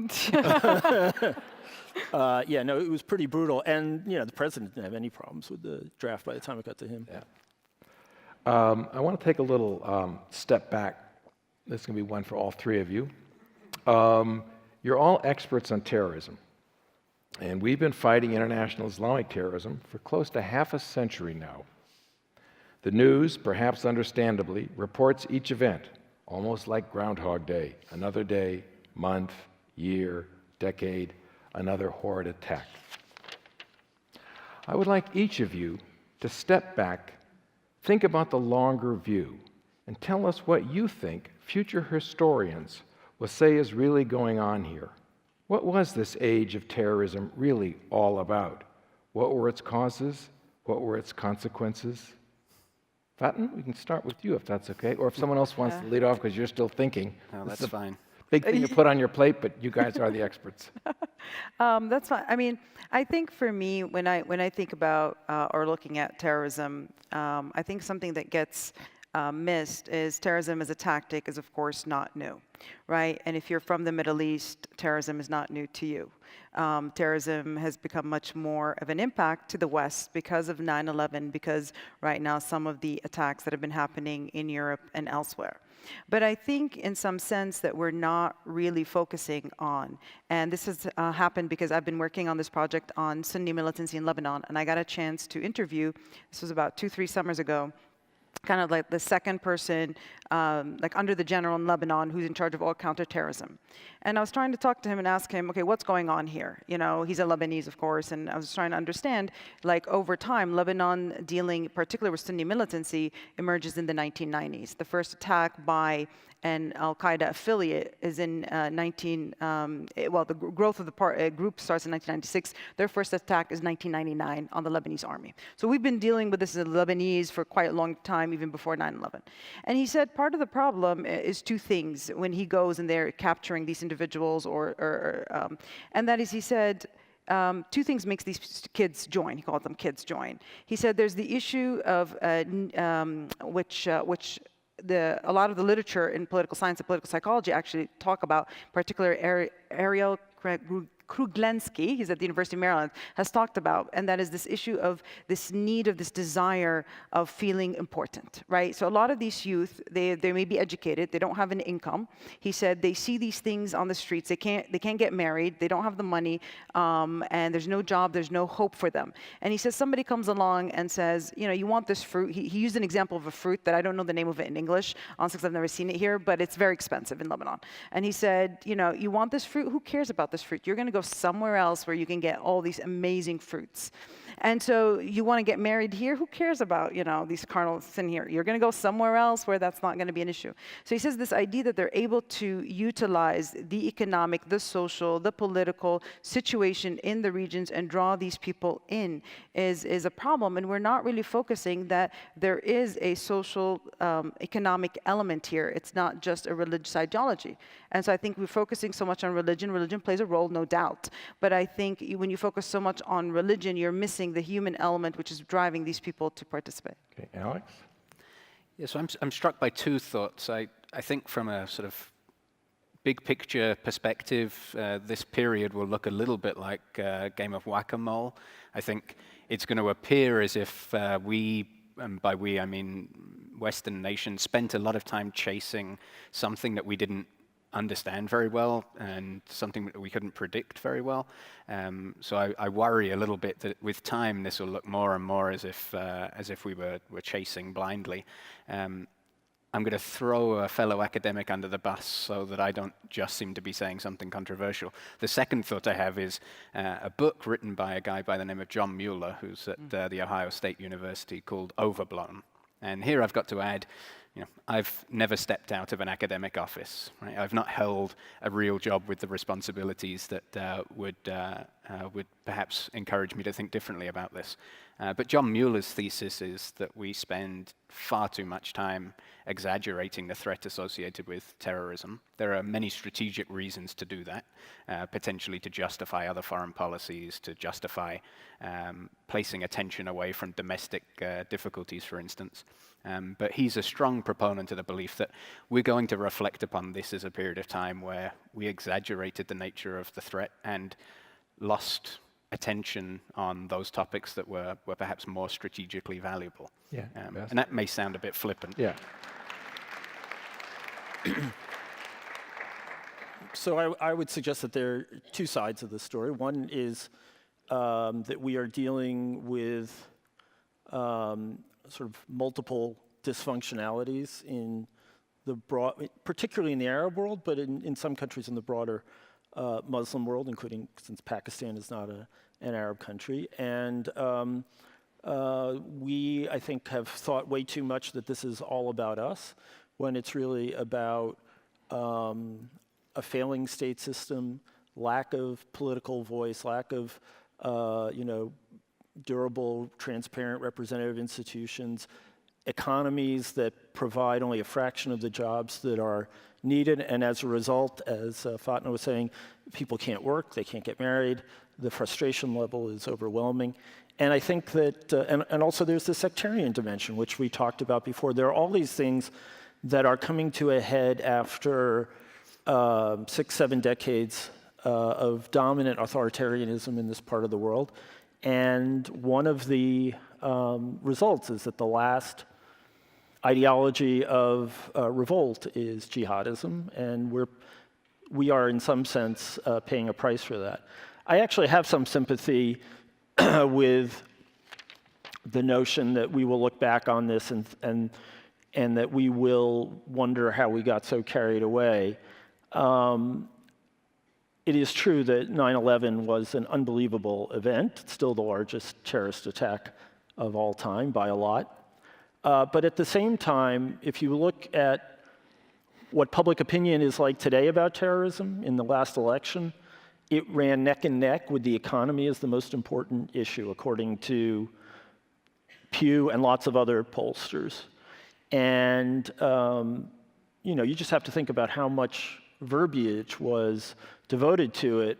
It was pretty brutal. And, the president didn't have any problems with the draft by the time it got to him. Yeah. I want to take a little step back. This is going to be one for all three of you. You're all experts on terrorism. And we've been fighting international Islamic terrorism for close to half a century now. The news, perhaps understandably, reports each event, almost like Groundhog Day, another day, month, year, decade, another horrid attack. I would like each of you to step back, think about the longer view, and tell us what you think future historians will say is really going on here. What was this age of terrorism really all about? What were its causes? What were its consequences? Faten, we can start with you if that's okay, or if someone else wants to lead off because you're still thinking. No, that's fine. Big thing to put on your plate, but you guys are the experts. That's fine. I mean, I think for me, when I think about or looking at terrorism, I think something that gets missed is terrorism as a tactic is, of course, not new, right? And if you're from the Middle East, terrorism is not new to you. Terrorism has become much more of an impact to the West because of 9/11, because right now some of the attacks that have been happening in Europe and elsewhere. But I think in some sense that we're not really focusing on, and this has happened because I've been working on this project on Sunni militancy in Lebanon, and I got a chance to interview, this was about 2-3 summers ago, kind of like the second person, like under the general in Lebanon who's in charge of all counterterrorism. And I was trying to talk to him and ask him, okay, what's going on here? He's a Lebanese, of course, and I was trying to understand, like over time, Lebanon dealing particularly with Sunni militancy emerges in the 1990s. The first attack by an Al-Qaeda affiliate is in the growth of the group starts in 1996. Their first attack is 1999 on the Lebanese army. So we've been dealing with this as Lebanese for quite a long time, even before 9/11. And he said part of the problem is two things when he goes and they're capturing these individuals, and that is, he said, two things makes these kids join. He called them kids join. He said there's the issue of which a lot of the literature in political science and political psychology actually talk about, particularly Ariel Kruglenski, he's at the University of Maryland, has talked about, and that is this issue of this need of this desire of feeling important, right? So a lot of these youth, they may be educated, they don't have an income. He said they see these things on the streets, they can't get married, they don't have the money, and there's no job, there's no hope for them. And he says somebody comes along and says, you want this fruit. He used an example of a fruit that I don't know the name of it in English, honestly, because I've never seen it here, but it's very expensive in Lebanon. And he said, you want this fruit? Who cares about this fruit? You're going to go somewhere else where you can get all these amazing fruits. And so you want to get married here? Who cares about, these carnal sin here? You're going to go somewhere else where that's not going to be an issue. So he says this idea that they're able to utilize the economic, the social, the political situation in the regions and draw these people in is a problem. And we're not really focusing that there is a social, economic element here. It's not just a religious ideology. And so I think we're focusing so much on religion. Religion plays a role, no doubt. But I think when you focus so much on religion, you're missing the human element, which is driving these people to participate. Okay, Alex? Yeah, so I'm struck by two thoughts. I think from a sort of big picture perspective, this period will look a little bit like a game of whack-a-mole. I think it's going to appear as if we, and by we I mean Western nations, spent a lot of time chasing something that we didn't understand very well and something that we couldn't predict very well. So I worry a little bit that with time this will look more and more as if we were chasing blindly. I'm going to throw a fellow academic under the bus so that I don't just seem to be saying something controversial. The second thought I have is a book written by a guy by the name of John Mueller, who's at the Ohio State University, called Overblown. And here I've got to add, I've never stepped out of an academic office. Right? I've not held a real job with the responsibilities that would perhaps encourage me to think differently about this. But John Mueller's thesis is that we spend far too much time exaggerating the threat associated with terrorism. There are many strategic reasons to do that, potentially to justify other foreign policies, to justify placing attention away from domestic difficulties, for instance. But he's a strong proponent of the belief that we're going to reflect upon this as a period of time where we exaggerated the nature of the threat and lost attention on those topics that were perhaps more strategically valuable. Yeah, and that may sound a bit flippant. Yeah. So I would suggest that there are two sides of the story. One is that we are dealing with sort of multiple dysfunctionalities in the particularly in the Arab world, but in some countries in the broader Muslim world, including since Pakistan is not an Arab country. And we, I think, have thought way too much that this is all about us, when it's really about a failing state system, lack of political voice, lack of durable, transparent, representative institutions, economies that provide only a fraction of the jobs that are needed, and as a result, as Fatma was saying, people can't work, they can't get married, the frustration level is overwhelming. And I think that, and also there's the sectarian dimension, which we talked about before. There are all these things that are coming to a head after 6-7 decades of dominant authoritarianism in this part of the world. And one of the results is that the last ideology of revolt is jihadism, and we are in some sense paying a price for that. I actually have some sympathy with the notion that we will look back on this and that we will wonder how we got so carried away. It is true that 9/11 was an unbelievable event. It's still the largest terrorist attack of all time by a lot. But at the same time, if you look at what public opinion is like today about terrorism in the last election, it ran neck and neck with the economy as the most important issue, according to Pew and lots of other pollsters. And you just have to think about how much verbiage was devoted to it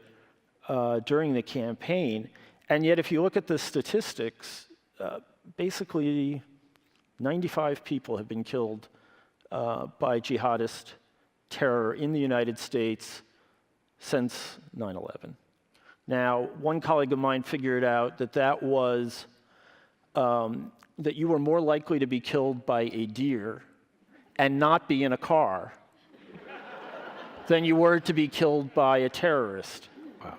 during the campaign. And yet, if you look at the statistics, basically 95 people have been killed by jihadist terror in the United States since 9/11. Now, one colleague of mine figured out that was that you were more likely to be killed by a deer and not be in a car than you were to be killed by a terrorist. Wow.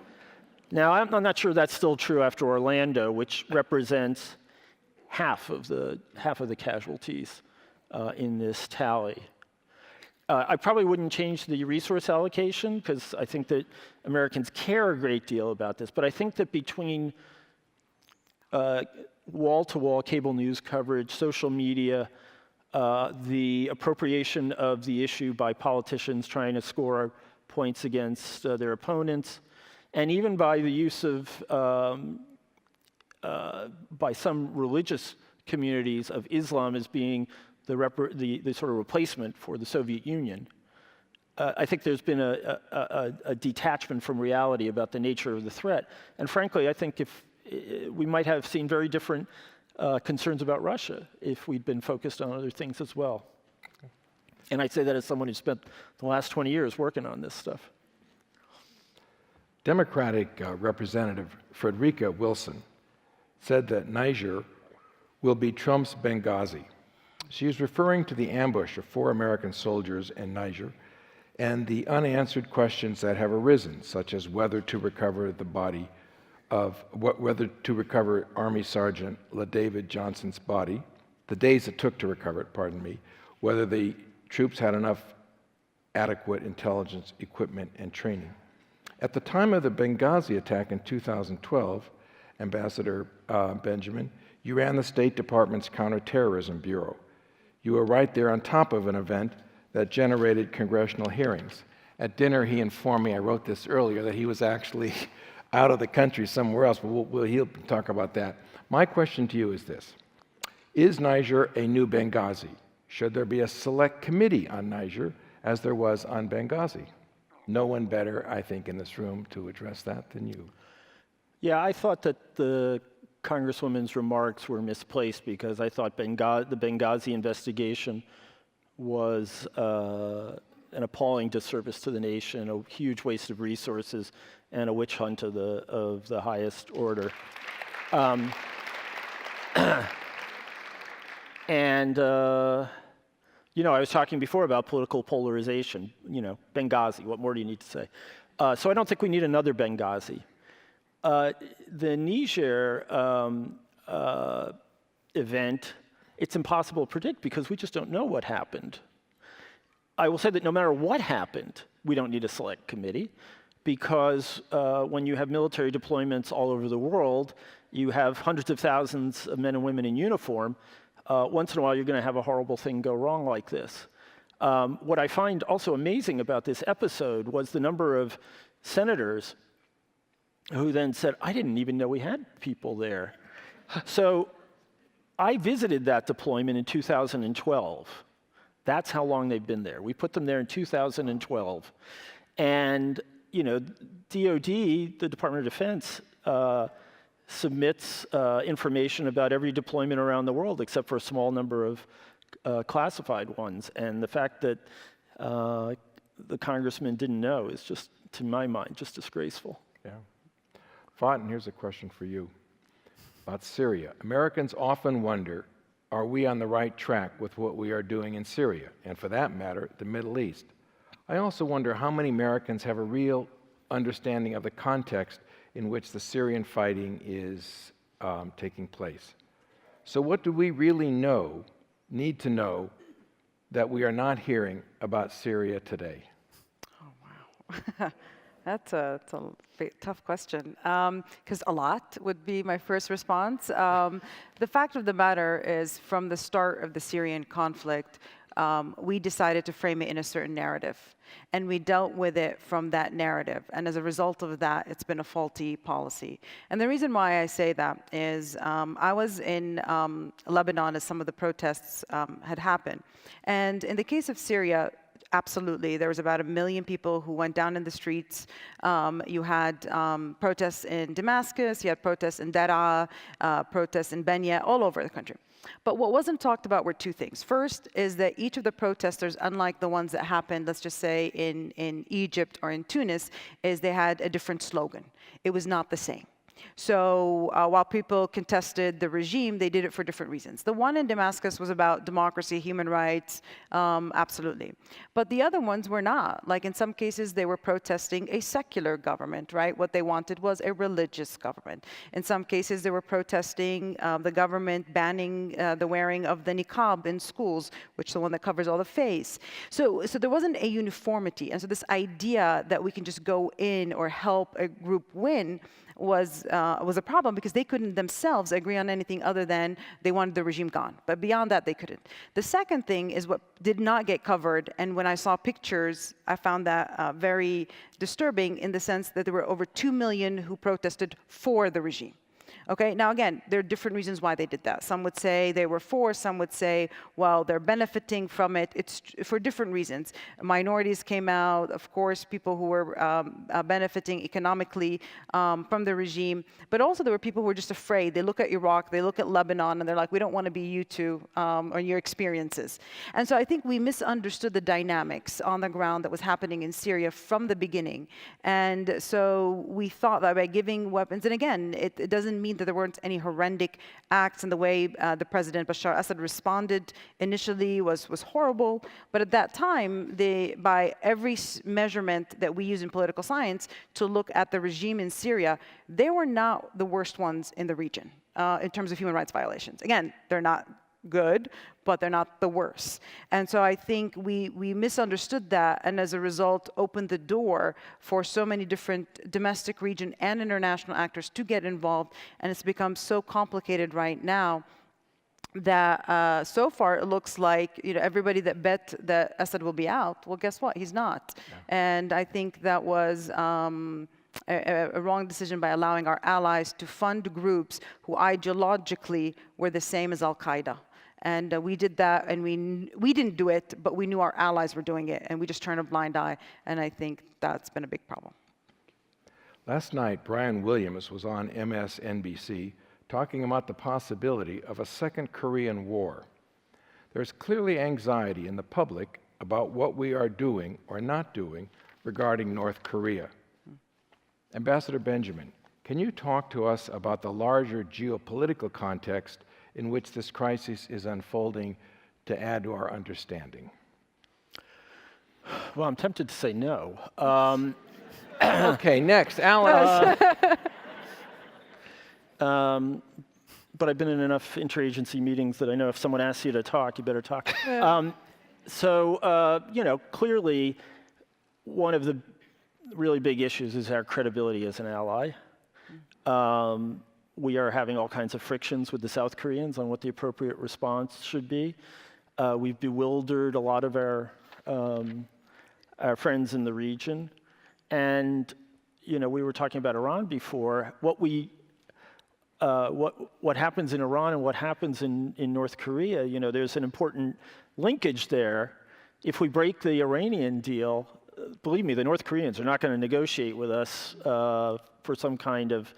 Now, I'm not sure that's still true after Orlando, which represents half of the casualties in this tally. I probably wouldn't change the resource allocation because I think that Americans care a great deal about this, but I think that between wall-to-wall cable news coverage, social media, the appropriation of the issue by politicians trying to score points against their opponents, and even by the use of, by some religious communities of Islam as being the sort of replacement for the Soviet Union. I think there's been a detachment from reality about the nature of the threat. And frankly, I think if we might have seen very different concerns about Russia if we'd been focused on other things as well. And I say that as someone who spent the last 20 years working on this stuff. Democratic Representative Frederica Wilson said that Niger will be Trump's Benghazi. She is referring to the ambush of 4 American soldiers in Niger and the unanswered questions that have arisen, such as whether to recover the body of, whether to recover Army Sergeant LaDavid Johnson's body, the days it took to recover it, pardon me, whether the troops had enough adequate intelligence, equipment, and training. At the time of the Benghazi attack in 2012, Ambassador Benjamin, you ran the State Department's Counterterrorism Bureau. You were right there on top of an event that generated congressional hearings. At dinner, he informed me, I wrote this earlier, that he was actually out of the country somewhere else, but he'll talk about that. My question to you is this. Is Niger a new Benghazi? Should there be a select committee on Niger, as there was on Benghazi? No one better, I think, in this room to address that than you. Yeah, I thought that the Congresswoman's remarks were misplaced because I thought the Benghazi investigation was an appalling disservice to the nation, a huge waste of resources, and a witch hunt of the highest order. You know, I was talking before about political polarization. You know, Benghazi, what more do you need to say? So I don't think we need another Benghazi. The Niger event, it's impossible to predict because we just don't know what happened. I will say that no matter what happened, we don't need a select committee because when you have military deployments all over the world, you have hundreds of thousands of men and women in uniform. Once in a while, you're going to have a horrible thing go wrong like this. What I find also amazing about this episode was the number of senators who then said, I didn't even know we had people there. So I visited that deployment in 2012. That's how long they've been there. We put them there in 2012. And, you know, DOD, the Department of Defense, submits information about every deployment around the world except for a small number of classified ones. And the fact that the congressman didn't know is just, to my mind, just disgraceful. Yeah. Faten, here's a question for you about Syria. Americans often wonder, are we on the right track with what we are doing in Syria, and for that matter, the Middle East? I also wonder how many Americans have a real understanding of the context in which the Syrian fighting is taking place. So what do we really need to know, that we are not hearing about Syria today? Oh, wow. That's a tough question, because a lot would be my first response. The fact of the matter is, from the start of the Syrian conflict, we decided to frame it in a certain narrative, and we dealt with it from that narrative. And as a result of that, it's been a faulty policy. And the reason why I say that is I was in Lebanon as some of the protests had happened. And in the case of Syria, absolutely. There was about 1 million people who went down in the streets. You had protests in Damascus, you had protests in Daraa, protests in Benya, all over the country. But what wasn't talked about were 2 things. First is that each of the protesters, unlike the ones that happened, let's just say in Egypt or in Tunis, is they had a different slogan. It was not the same. So while people contested the regime, they did it for different reasons. The one in Damascus was about democracy, human rights, absolutely. But the other ones were not. Like in some cases, they were protesting a secular government, right? What they wanted was a religious government. In some cases, they were protesting the government banning the wearing of the niqab in schools, which is the one that covers all the face. So there wasn't a uniformity. And so this idea that we can just go in or help a group win was was a problem because they couldn't themselves agree on anything other than they wanted the regime gone. But beyond that, they couldn't. The second thing is what did not get covered, and when I saw pictures, I found that very disturbing in the sense that there were over 2 million who protested for the regime. Okay, now again, there are different reasons why they did that. Some would say they were for, some would say, well, they're benefiting from it. It's for different reasons. Minorities came out, of course, people who were benefiting economically from the regime, but also there were people who were just afraid. They look at Iraq, they look at Lebanon, and they're like, we don't want to be you two or your experiences. And so I think we misunderstood the dynamics on the ground that was happening in Syria from the beginning. And so we thought that by giving weapons, and again, it doesn't mean that there weren't any horrific acts, and the way the President Bashar Assad responded initially was horrible. But at that time, by every measurement that we use in political science to look at the regime in Syria, they were not the worst ones in the region in terms of human rights violations. Again, they're not good, but they're not the worst. And so I think we misunderstood that, and as a result opened the door for so many different domestic, region, and international actors to get involved, and it's become so complicated right now that so far it looks like everybody that bet that Assad will be out, well, guess what? He's not. Yeah. And I think that was a wrong decision by allowing our allies to fund groups who ideologically were the same as Al-Qaeda. And we did that, and we didn't do it, but we knew our allies were doing it, and we just turned a blind eye, and I think that's been a big problem. Last night, Brian Williams was on MSNBC talking about the possibility of a second Korean War. There's clearly anxiety in the public about what we are doing or not doing regarding North Korea. Ambassador Benjamin, can you talk to us about the larger geopolitical context in which this crisis is unfolding to add to our understanding? Well, I'm tempted to say no. Okay, next, Alice. But I've been in enough interagency meetings that I know if someone asks you to talk, you better talk. Clearly, one of the really big issues is our credibility as an ally. We are having all kinds of frictions with the South Koreans on what the appropriate response should be. We've bewildered a lot of our friends in the region. And, we were talking about Iran before. What happens in Iran and what happens in North Korea, there's an important linkage there. If we break the Iranian deal, believe me, the North Koreans are not going to negotiate with us for some kind of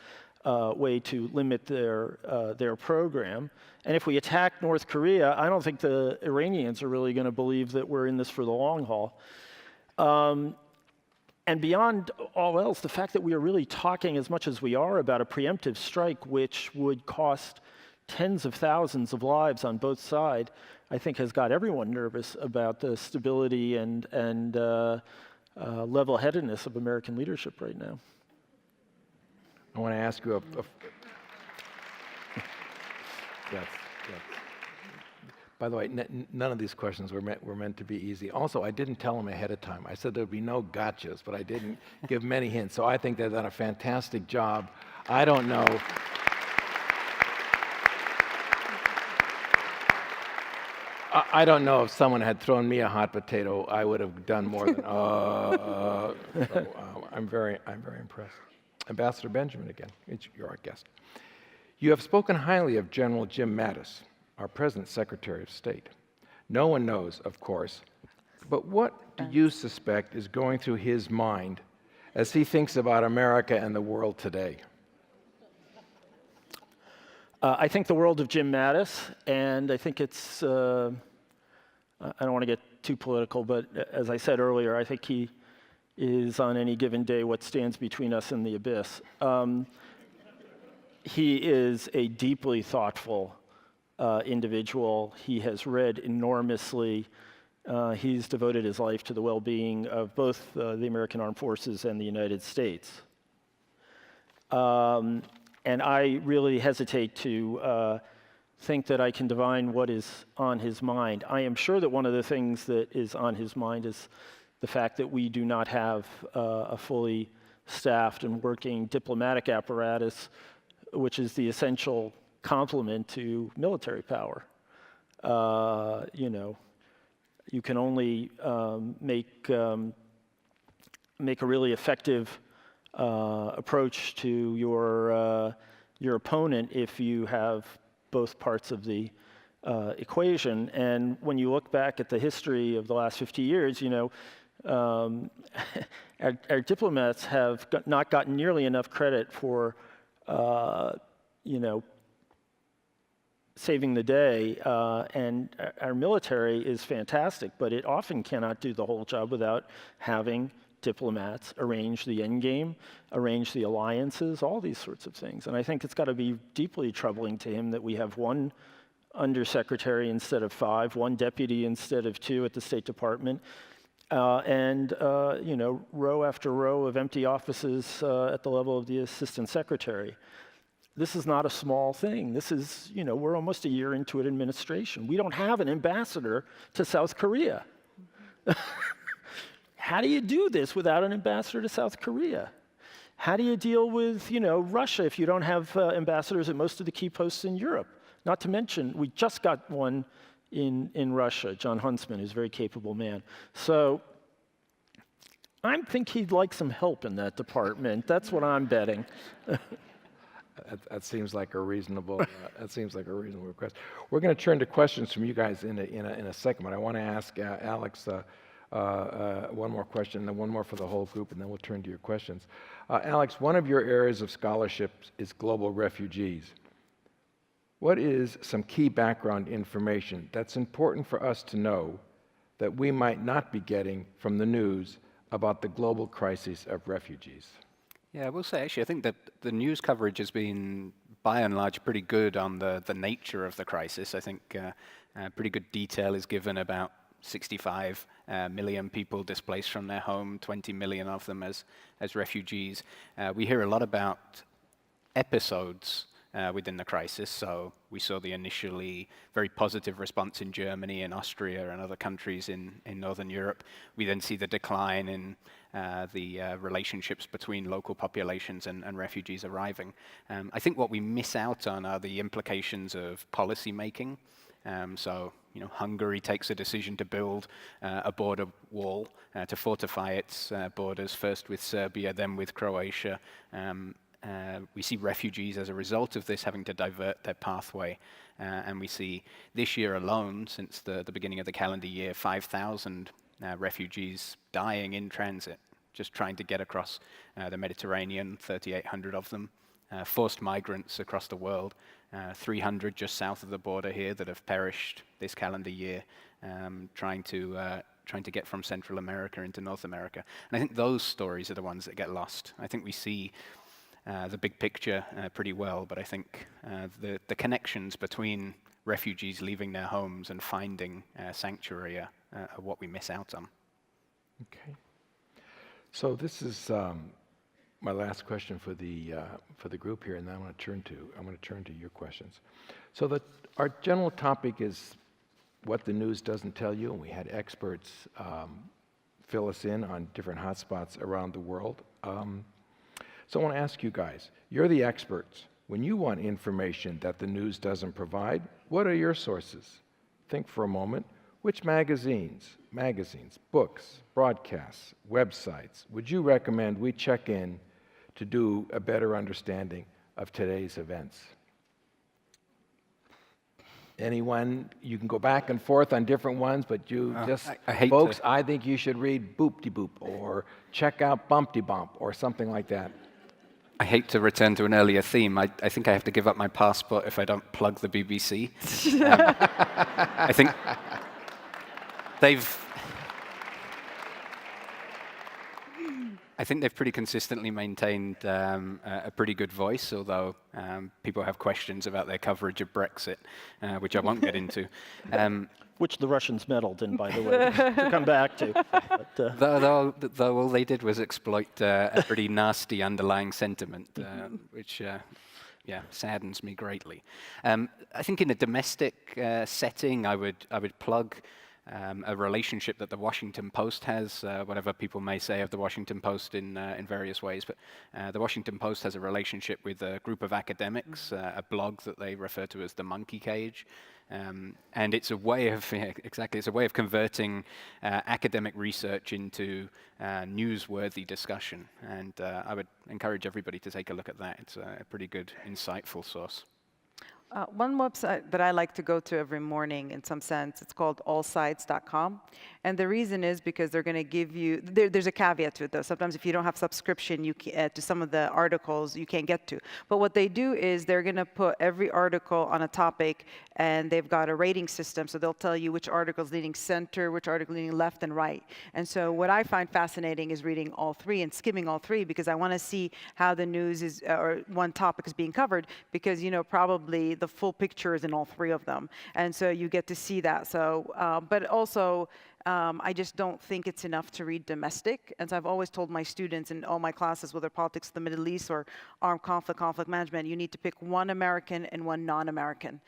way to limit their program. And if we attack North Korea, I don't think the Iranians are really going to believe that we're in this for the long haul. And beyond all else, the fact that we are really talking as much as we are about a preemptive strike, which would cost tens of thousands of lives on both sides, I think has got everyone nervous about the stability and level-headedness of American leadership right now. I want to ask you yes. By the way, none of these questions were meant to be easy. Also, I didn't tell them ahead of time. I said there would be no gotchas, but I didn't give many hints. So I think they've done a fantastic job. I don't know. I don't know if someone had thrown me a hot potato, I would have done more than so, I'm very impressed. Ambassador Benjamin, again, you're our guest. You have spoken highly of General Jim Mattis, our present Secretary of State. No one knows, of course, but what do you suspect is going through his mind as he thinks about America and the world today? I think the world of Jim Mattis, and I think it's, I don't want to get too political, but as I said earlier, I think he is on any given day what stands between us and the abyss. He is a deeply thoughtful individual. He has read enormously. He's devoted his life to the well-being of both the American Armed Forces and the United States. And I really hesitate to think that I can divine what is on his mind. I am sure that one of the things that is on his mind is the fact that we do not have a fully staffed and working diplomatic apparatus, which is the essential complement to military power. You know, you can only make a really effective approach to your opponent if you have both parts of the equation. And when you look back at the history of the last 50 years, you know, our diplomats have not gotten nearly enough credit for, you know, saving the day, and our military is fantastic, but it often cannot do the whole job without having diplomats arrange the end game, arrange the alliances, all these sorts of things. And I think it's got to be deeply troubling to him that we have one undersecretary instead of 5, one deputy instead of 2 at the State Department, and you know, row after row of empty offices at the level of the assistant secretary. This is not a small thing. This is, you know, we're almost a year into an administration. We don't have an ambassador to South Korea. How do you do this without an ambassador to South Korea? How do you deal with, you know, Russia if you don't have ambassadors at most of the key posts in Europe? Not to mention, we just got one in Russia, John Huntsman, who's a very capable man. So I think he'd like some help in that department. That's what I'm betting. That seems like a reasonable. That seems like a reasonable request. We're going to turn to questions from you guys in a second, but I want to ask Alex one more question, and then one more for the whole group, and then we'll turn to your questions. Alex, one of your areas of scholarship is global refugees. What is some key background information that's important for us to know that we might not be getting from the news about the global crisis of refugees? Yeah, I will say, actually, I think that the news coverage has been, by and large, pretty good on the nature of the crisis. I think pretty good detail is given about 65 million people displaced from their home, 20 million of them as refugees. We hear a lot about episodes within the crisis. So we saw the initially very positive response in Germany and Austria and other countries in Northern Europe. We then see the decline in the relationships between local populations and refugees arriving. I think what we miss out on are the implications of policy making. So, you know, Hungary takes a decision to build a border wall to fortify its borders, first with Serbia, then with Croatia. We see refugees as a result of this having to divert their pathway. And we see this year alone, since the beginning of the calendar year, 5,000 refugees dying in transit, just trying to get across the Mediterranean, 3,800 of them. Forced migrants across the world, 300 just south of the border here that have perished this calendar year, trying to get from Central America into North America. And I think those stories are the ones that get lost. I think we see the big picture pretty well, but I think the connections between refugees leaving their homes and finding sanctuary are what we miss out on. Okay. So this is my last question for the group here, and then I'm going to turn to your questions. So our general topic is what the news doesn't tell you, and we had experts fill us in on different hotspots around the world. So I want to ask you guys, you're the experts. When you want information that the news doesn't provide, what are your sources? Think for a moment. Which magazines, books, broadcasts, websites would you recommend we check in to do a better understanding of today's events? Anyone? You can go back and forth on different ones, but you folks, I think you should read Boop-de-Boop or check out Bump-de-Bump or something like that. I hate to return to an earlier theme. I think I have to give up my passport if I don't plug the BBC. I think they've pretty consistently maintained a pretty good voice, although people have questions about their coverage of Brexit, which I won't get into. Which the Russians meddled in, by the way, to come back to. But, though all they did was exploit a pretty nasty underlying sentiment, which saddens me greatly. I think in a domestic setting, I would plug a relationship that the Washington Post has, whatever people may say of the Washington Post in various ways, but the Washington Post has a relationship with a group of academics, a blog that they refer to as the Monkey Cage, and it's a way of, it's a way of converting academic research into newsworthy discussion, and I would encourage everybody to take a look at that. It's a pretty good, insightful source. One website that I like to go to every morning, in some sense, it's called allsides.com. And the reason is because they're going to give you, there's a caveat to it, though. Sometimes if you don't have subscription to some of the articles, you can't get to. But what they do is they're going to put every article on a topic, and they've got a rating system. So they'll tell you which article is leaning center, which article is leaning left and right. And so what I find fascinating is reading all three and skimming all three, because I want to see how the news is, or one topic is being covered, because, you know, probably the full picture is in all three of them. And so you get to see that. So, but also, I just don't think it's enough to read domestic. And so I've always told my students in all my classes, whether politics of the Middle East or armed conflict, conflict management, you need to pick one American and one non-American.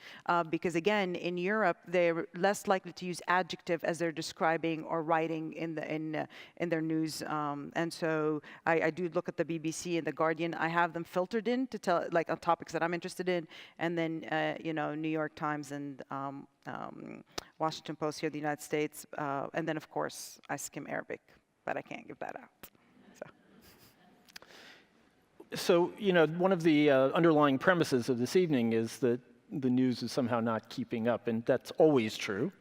Because again, in Europe, they're less likely to use adjective as they're describing or writing in their news. And so I do look at the BBC and the Guardian. I have them filtered in to tell, like, on topics that I'm interested in. And then, you know, New York Times and Washington Post here in the United States, and then of course I skim Arabic, but I can't give that out. So, you know, one of the underlying premises of this evening is that the news is somehow not keeping up, and that's always true.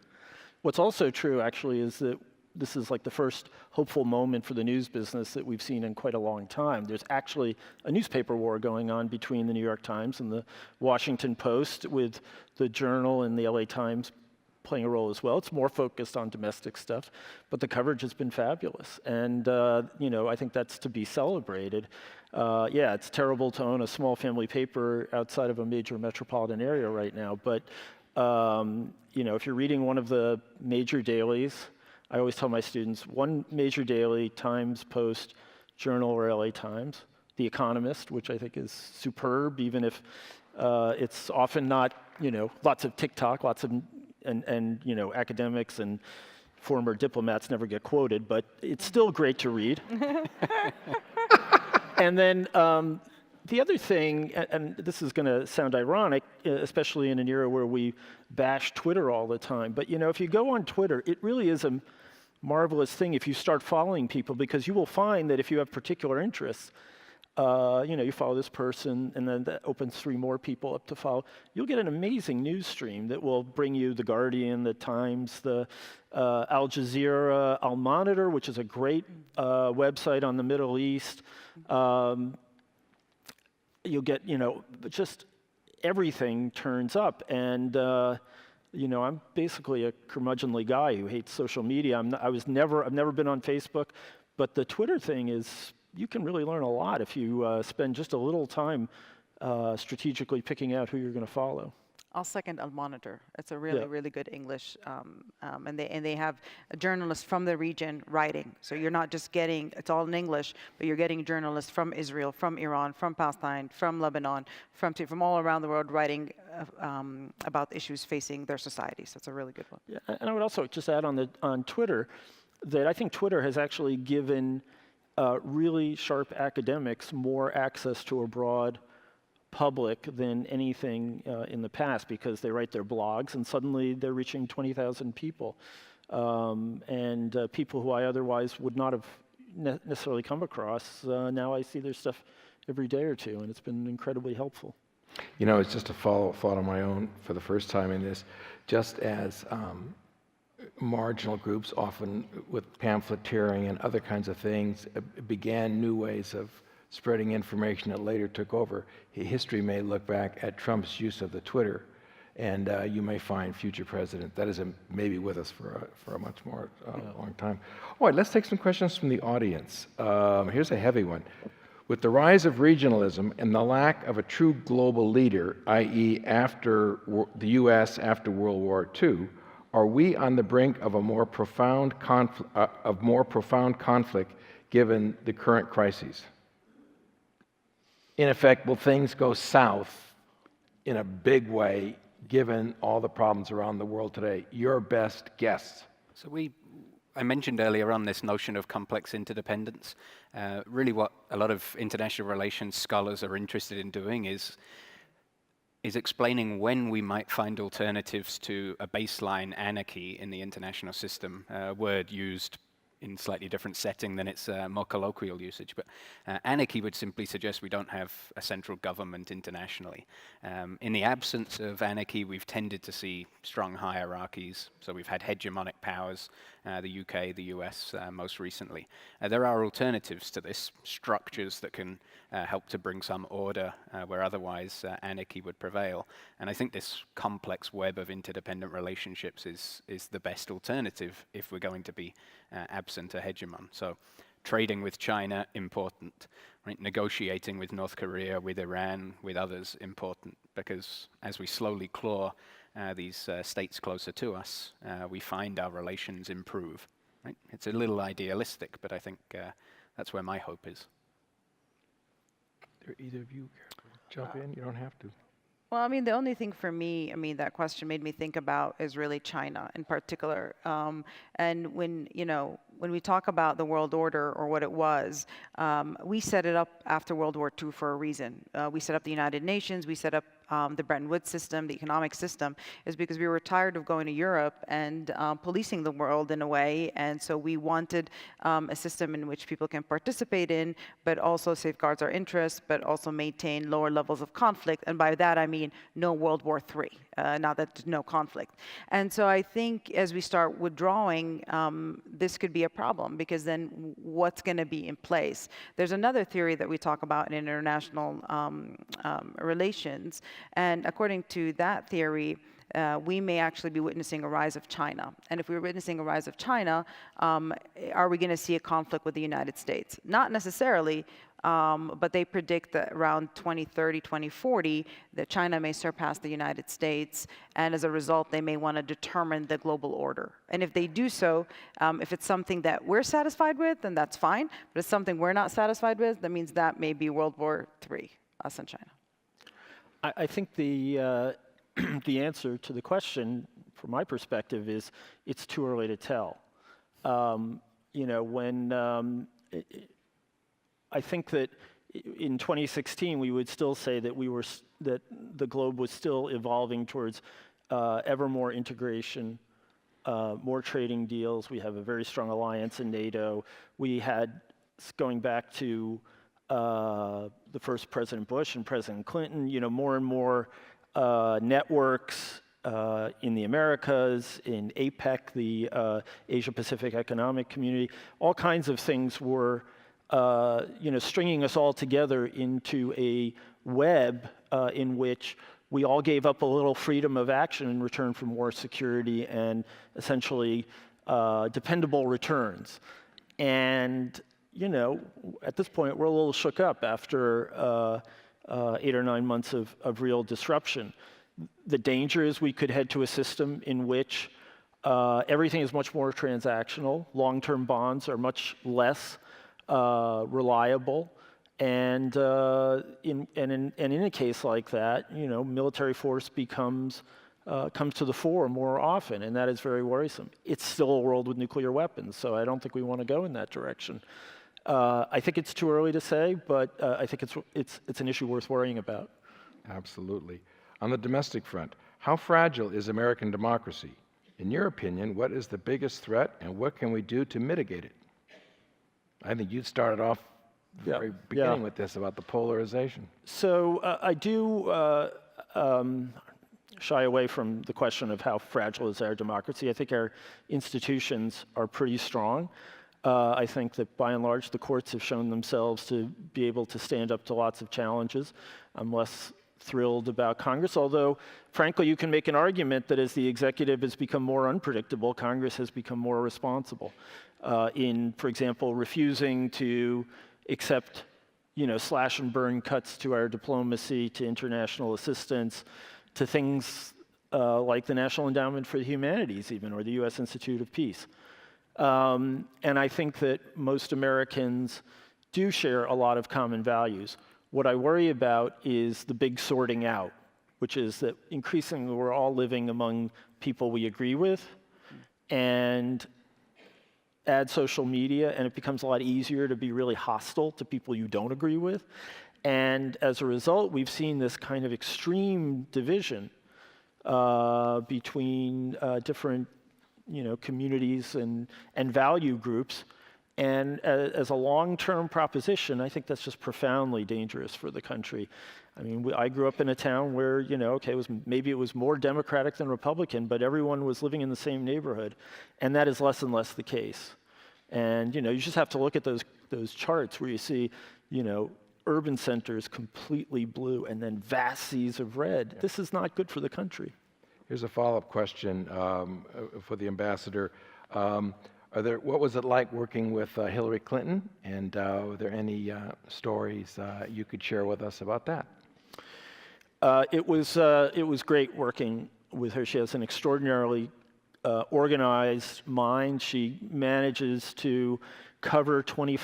What's also true, actually, is that this is like the first hopeful moment for the news business that we've seen in quite a long time. There's actually a newspaper war going on between the New York Times and the Washington Post, with the Journal and the LA Times playing a role as well. It's more focused on domestic stuff, but the coverage has been fabulous. And, you know, I think that's to be celebrated. Yeah, it's terrible to own a small family paper outside of a major metropolitan area right now, but, you know, if you're reading one of the major dailies, I always tell my students, one major daily, Times, Post, Journal, or LA Times, The Economist, which I think is superb, even if it's often not, you know, lots of TikTok, lots of, and you know, academics and former diplomats never get quoted, but it's still great to read. And then the other thing, and this is going to sound ironic, especially in an era where we bash Twitter all the time, but you know, if you go on Twitter, it really is a marvelous thing if you start following people, because you will find that if you have particular interests, you know, you follow this person, and then that opens 3 more people up to follow. You'll get an amazing news stream that will bring you The Guardian, The Times, the Al Jazeera, Al Monitor, which is a great website on the Middle East. You'll get, you know, just everything turns up. And, you know, I'm basically a curmudgeonly guy who hates social media. I've never been on Facebook, but the Twitter thing is, you can really learn a lot if you spend just a little time strategically picking out who you're going to follow. I'll second Al Monitor. It's a really, really good English, and they have journalists from the region writing. So you're not just getting, it's all in English, but you're getting journalists from Israel, from Iran, from Palestine, from Lebanon, from all around the world writing about issues facing their society. So it's a really good one. Yeah, and I would also just add on Twitter that I think Twitter has actually given really sharp academics more access to a broad public than anything in the past, because they write their blogs and suddenly they're reaching 20,000 people, and people who I otherwise would not have necessarily come across. Now I see their stuff every day or two, and it's been incredibly helpful. You know, it's just a thought of my own for the first time in this, just as marginal groups, often with pamphleteering and other kinds of things, began new ways of spreading information that later took over. History may look back at Trump's use of the Twitter, and you may find future president that is maybe with us for a much more long time. All right, let's take some questions from the audience. Here's a heavy one. With the rise of regionalism and the lack of a true global leader, i.e. after the U.S. after World War II, are we on the brink of a more profound conflict given the current crises? In effect, will things go south in a big way given all the problems around the world today? Your best guess. So I mentioned earlier on this notion of complex interdependence. Really what a lot of international relations scholars are interested in doing is explaining when we might find alternatives to a baseline anarchy in the international system, a word used in slightly different setting than its more colloquial usage. But anarchy would simply suggest we don't have a central government internationally. In the absence of anarchy, we've tended to see strong hierarchies. So we've had hegemonic powers, the UK, the US most recently. There are alternatives to this, structures that can help to bring some order where otherwise anarchy would prevail. And I think this complex web of interdependent relationships is the best alternative if we're going to be absent a hegemon. So trading with China, important. Right? Negotiating with North Korea, with Iran, with others, important. Because as we slowly claw these states closer to us, we find our relations improve. Right? It's a little idealistic, but I think that's where my hope is. Do either of you care to jump in? You don't have to. Well, I mean, the only thing for me, I mean, that question made me think about is really China in particular. And when we talk about the world order or what it was, we set it up after World War II for a reason. We set up the United Nations, we set up the Bretton Woods system, the economic system, is because we were tired of going to Europe and policing the world in a way. And so we wanted a system in which people can participate in, but also safeguards our interests, but also maintain lower levels of conflict. And by that, I mean no World War III, not that no conflict. And so I think as we start withdrawing, this could be a problem, because then what's going to be in place? There's another theory that we talk about in international relations. And according to that theory, we may actually be witnessing a rise of China. And if we're witnessing a rise of China, are we going to see a conflict with the United States? Not necessarily, but they predict that around 2030, 2040, that China may surpass the United States. And as a result, they may want to determine the global order. And if they do so, if it's something that we're satisfied with, then that's fine. But if it's something we're not satisfied with, that means that may be World War III, us and China. I think the the answer to the question, from my perspective, is it's too early to tell. I think that in 2016 we would still say that that the globe was still evolving towards ever more integration, more trading deals. We have a very strong alliance in NATO. We had, going back to the first President Bush and President Clinton, more and more networks in the Americas, in APEC, the Asia Pacific Economic Community. All kinds of things were stringing us all together into a web in which we all gave up a little freedom of action in return for more security and essentially dependable returns. And at this point, we're a little shook up after 8 or 9 months of real disruption. The danger is we could head to a system in which everything is much more transactional. Long-term bonds are much less reliable. And in a case like that, military force comes to the fore more often, and that is very worrisome. It's still a world with nuclear weapons, so I don't think we want to go in that direction. I think it's too early to say, but I think it's an issue worth worrying about. Absolutely. On the domestic front, how fragile is American democracy? In your opinion, what is the biggest threat, and what can we do to mitigate it? I think you started off the very beginning with this about the polarization. So I do shy away from the question of how fragile is our democracy. I think our institutions are pretty strong. I think that by and large the courts have shown themselves to be able to stand up to lots of challenges. I'm less thrilled about Congress, although frankly you can make an argument that as the executive has become more unpredictable, Congress has become more responsible in, for example, refusing to accept slash and burn cuts to our diplomacy, to international assistance, to things like the National Endowment for the Humanities even, or the U.S. Institute of Peace. And I think that most Americans do share a lot of common values. What I worry about is the big sorting out, which is that increasingly we're all living among people we agree with, and add social media, and it becomes a lot easier to be really hostile to people you don't agree with. And as a result, we've seen this kind of extreme division between different communities and value groups. And as a long-term proposition, I think that's just profoundly dangerous for the country. I mean, I grew up in a town where, maybe it was more Democratic than Republican, but everyone was living in the same neighborhood. And that is less and less the case. And, you just have to look at those charts where you see, urban centers completely blue and then vast seas of red. Yeah. This is not good for the country. Here's a follow-up question for the ambassador. What was it like working with Hillary Clinton? And are there any stories you could share with us about that? It was great working with her. She has an extraordinarily organized mind. She manages to cover 30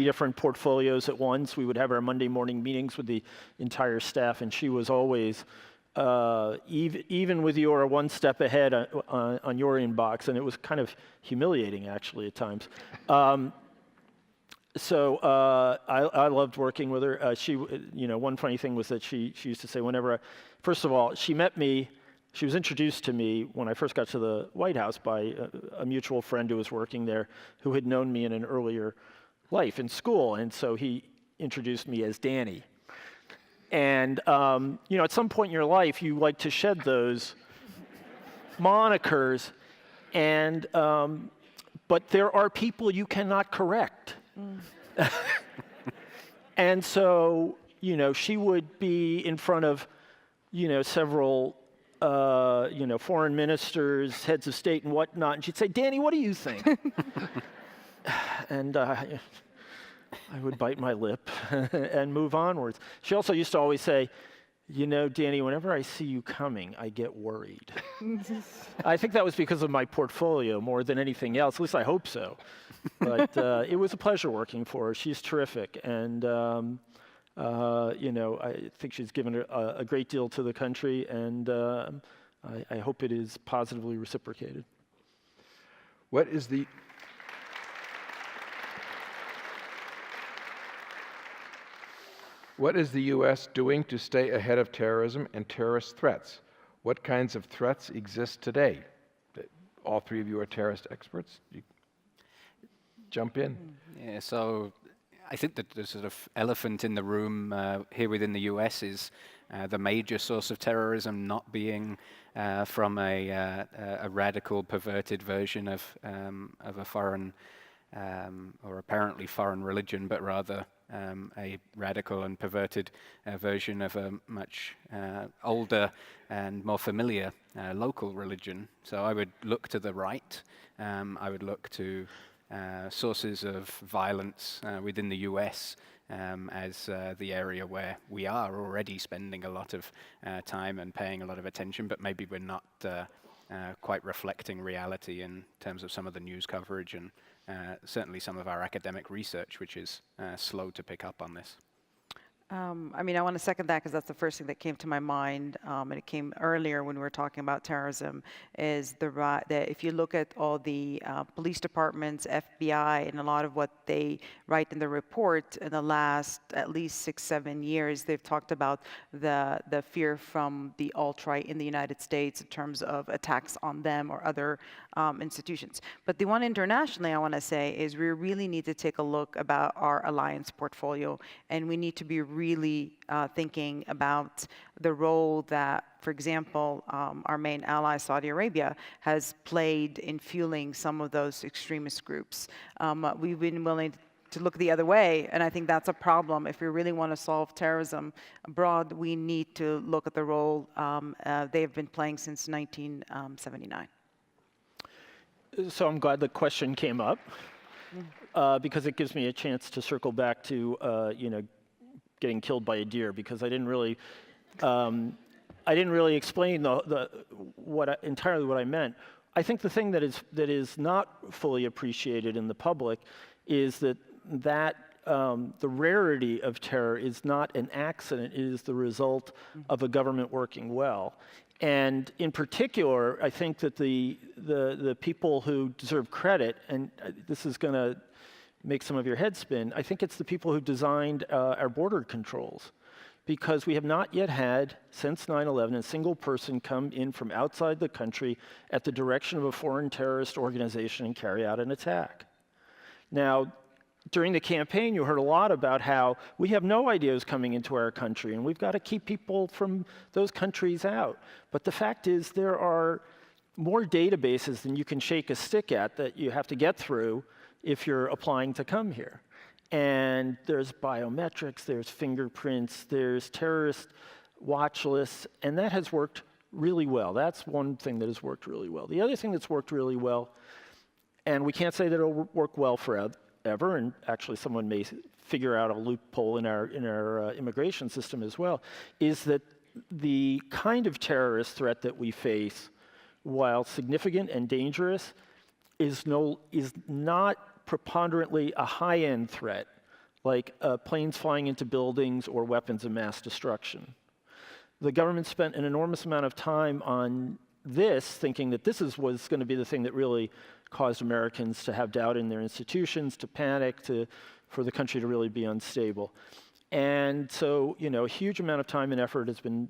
different portfolios at once. We would have our Monday morning meetings with the entire staff, and she was always, even with you, one step ahead on your inbox, and it was kind of humiliating, actually, at times. So I loved working with her. One funny thing was that she used to say first of all, she met me. She was introduced to me when I first got to the White House by a mutual friend who was working there, who had known me in an earlier life in school, and so he introduced me as Danny. And at some point in your life, you like to shed those monikers, and but there are people you cannot correct. And so, she would be in front of, several, foreign ministers, heads of state and whatnot, and she'd say, "Danny, what do you think?" And I would bite my lip and move onwards. She also used to always say, "Danny, whenever I see you coming, I get worried." I think that was because of my portfolio more than anything else. At least I hope so. But it was a pleasure working for her. She's terrific, and I think she's given a great deal to the country, and I hope it is positively reciprocated. What is the U.S. doing to stay ahead of terrorism and terrorist threats? What kinds of threats exist today? All three of you are terrorist experts. You jump in. Yeah, so I think that the sort of elephant in the room here within the U.S. is the major source of terrorism not being from a radical, perverted version of a foreign or apparently foreign religion, but rather a radical and perverted version of a much older and more familiar local religion. So I would look to the right. I would look to sources of violence within the US as the area where we are already spending a lot of time and paying a lot of attention, but maybe we're not quite reflecting reality in terms of some of the news coverage and certainly some of our academic research, which is slow to pick up on this. I want to second that because that's the first thing that came to my mind, and it came earlier when we were talking about terrorism, is that if you look at all the police departments, FBI, and a lot of what they write in the report in the last at least 6-7 years, they've talked about the fear from the alt-right in the United States in terms of attacks on them or other institutions. But the one internationally I want to say is we really need to take a look about our alliance portfolio, and we need to be really thinking about the role that, for example, our main ally, Saudi Arabia, has played in fueling some of those extremist groups. We've been willing to look the other way, and I think that's a problem. If we really want to solve terrorism abroad, we need to look at the role they've been playing since 1979. So I'm glad the question came up, because it gives me a chance to circle back to, getting killed by a deer, because I didn't really explain entirely what I meant. I think the thing that is not fully appreciated in the public is that the rarity of terror is not an accident, it is the result of a government working well. And in particular, I think that the people who deserve credit, and this is going to make some of your head spin, I think it's the people who designed our border controls. Because we have not yet had, since 9/11, a single person come in from outside the country at the direction of a foreign terrorist organization and carry out an attack. Now, during the campaign, you heard a lot about how we have no idea who's coming into our country, and we've got to keep people from those countries out. But the fact is, there are more databases than you can shake a stick at that you have to get through if you're applying to come here. And there's biometrics, there's fingerprints, there's terrorist watch lists, and that has worked really well. That's one thing that has worked really well. The other thing that's worked really well, and we can't say that it'll work well forever, and actually someone may figure out a loophole in our immigration system as well, is that the kind of terrorist threat that we face, while significant and dangerous, is not preponderantly a high-end threat, like planes flying into buildings or weapons of mass destruction. The government spent an enormous amount of time on this, thinking that this was going to be the thing that really caused Americans to have doubt in their institutions, to panic, for the country to really be unstable. And so, a huge amount of time and effort has been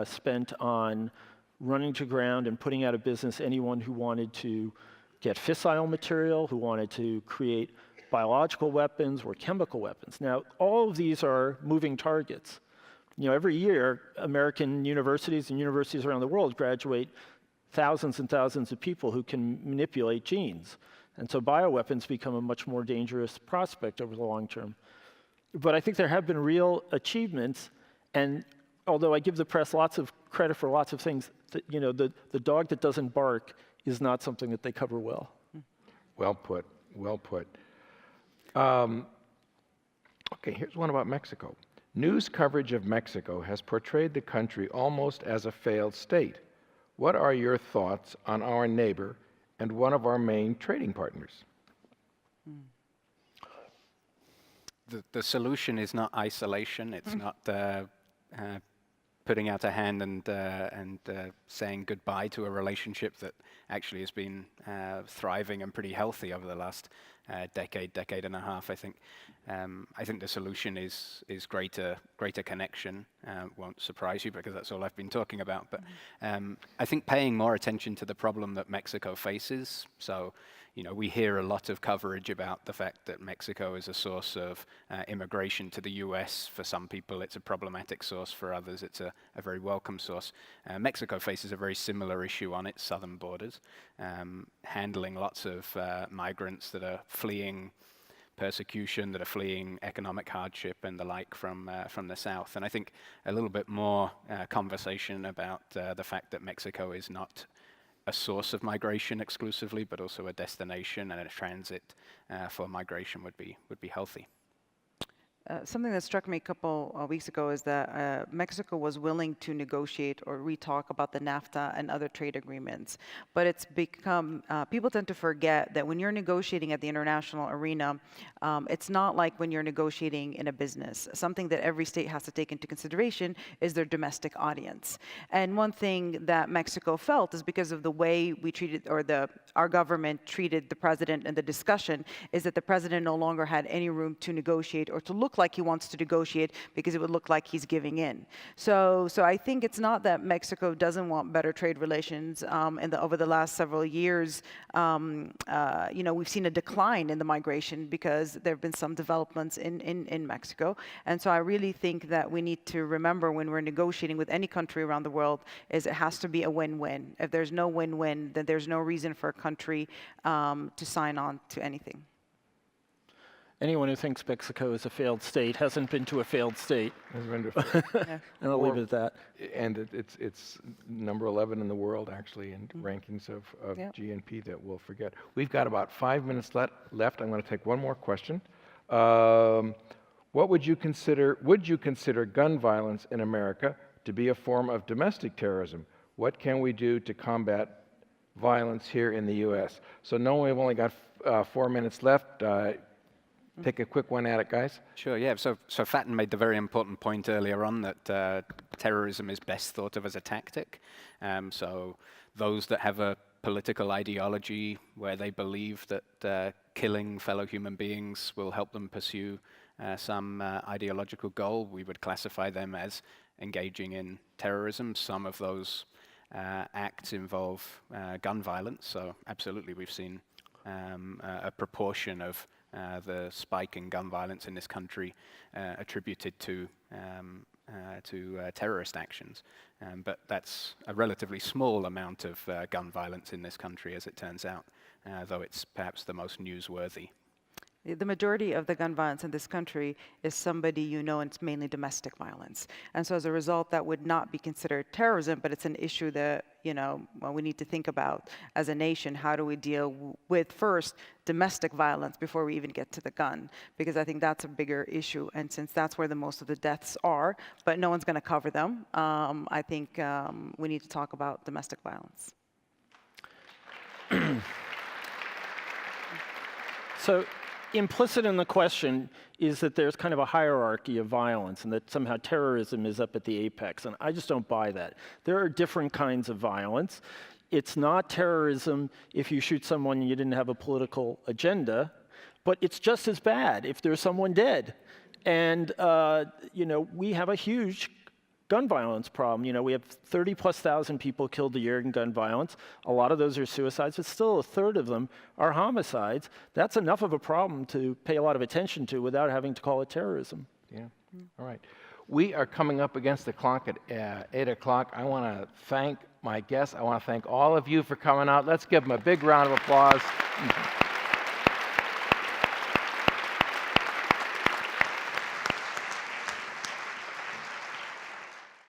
spent on running to ground and putting out of business anyone who wanted to get fissile material, who wanted to create biological weapons or chemical weapons. Now, all of these are moving targets. Every year, American universities and universities around the world graduate thousands and thousands of people who can manipulate genes. And so bioweapons become a much more dangerous prospect over the long term. But I think there have been real achievements, and although I give the press lots of credit for lots of things, the dog that doesn't bark is not something that they cover well. Well put, well put. Okay, here's one about Mexico. News coverage of Mexico has portrayed the country almost as a failed state. What are your thoughts on our neighbor and one of our main trading partners? The solution is not isolation. It's not putting out a hand and saying goodbye to a relationship that actually has been thriving and pretty healthy over the last decade and a half. I think the solution is greater connection. Won't surprise you because that's all I've been talking about. But I think paying more attention to the problem that Mexico faces. So, we hear a lot of coverage about the fact that Mexico is a source of immigration to the US. For some people, it's a problematic source. For others, it's a very welcome source. Mexico faces a very similar issue on its southern borders, handling lots of migrants that are fleeing persecution, that are fleeing economic hardship and the like from the south. And I think a little bit more conversation about the fact that Mexico is not a source of migration exclusively, but also a destination and a transit for migration would be healthy. Something that struck me a couple of weeks ago is that Mexico was willing to negotiate or re-talk about the NAFTA and other trade agreements. But it's become, people tend to forget that when you're negotiating at the international arena, it's not like when you're negotiating in a business. Something that every state has to take into consideration is their domestic audience. And one thing that Mexico felt is because of the way we treated, or our government treated the president in the discussion, is that the president no longer had any room to negotiate or to look like he wants to negotiate because it would look like he's giving in. So I think it's not that Mexico doesn't want better trade relations. Over the last several years, we've seen a decline in the migration because there have been some developments in Mexico. And so I really think that we need to remember when we're negotiating with any country around the world is it has to be a win-win. If there's no win-win, then there's no reason for a country to sign on to anything. Anyone who thinks Mexico is a failed state hasn't been to a failed state. Yeah. And I'll leave it at that. And it's number 11 in the world, actually, in rankings of GNP that we'll forget. We've got about 5 minutes left. I'm going to take one more question. What would you consider gun violence in America to be a form of domestic terrorism? What can we do to combat violence here in the U.S.? So knowing we've only got 4 minutes left, take a quick one at it, guys. Sure, yeah. So Fatten made the very important point earlier on that terrorism is best thought of as a tactic. So those that have a political ideology where they believe that killing fellow human beings will help them pursue some ideological goal, we would classify them as engaging in terrorism. Some of those acts involve gun violence, so absolutely we've seen a proportion of the spike in gun violence in this country attributed to terrorist actions. But that's a relatively small amount of gun violence in this country, as it turns out, though it's perhaps the most newsworthy. The majority of the gun violence in this country is somebody you know, and it's mainly domestic violence. And so as a result, that would not be considered terrorism, but it's an issue that, well, we need to think about as a nation. How do we deal with, first, domestic violence before we even get to the gun? Because I think that's a bigger issue. And since that's where the most of the deaths are, but no one's going to cover them, I think we need to talk about domestic violence. So implicit in the question is that there's kind of a hierarchy of violence and that somehow terrorism is up at the apex, and I just don't buy that. There are different kinds of violence. It's not terrorism if you shoot someone and you didn't have a political agenda, but it's just as bad if there's someone dead. And we have a huge gun violence problem. We have 30,000+ people killed a year in gun violence. A lot of those are suicides, but still a third of them are homicides. That's enough of a problem to pay a lot of attention to without having to call it terrorism. Yeah. All right. We are coming up against the clock at 8 o'clock. I want to thank my guests. I want to thank all of you for coming out. Let's give them a big round of applause.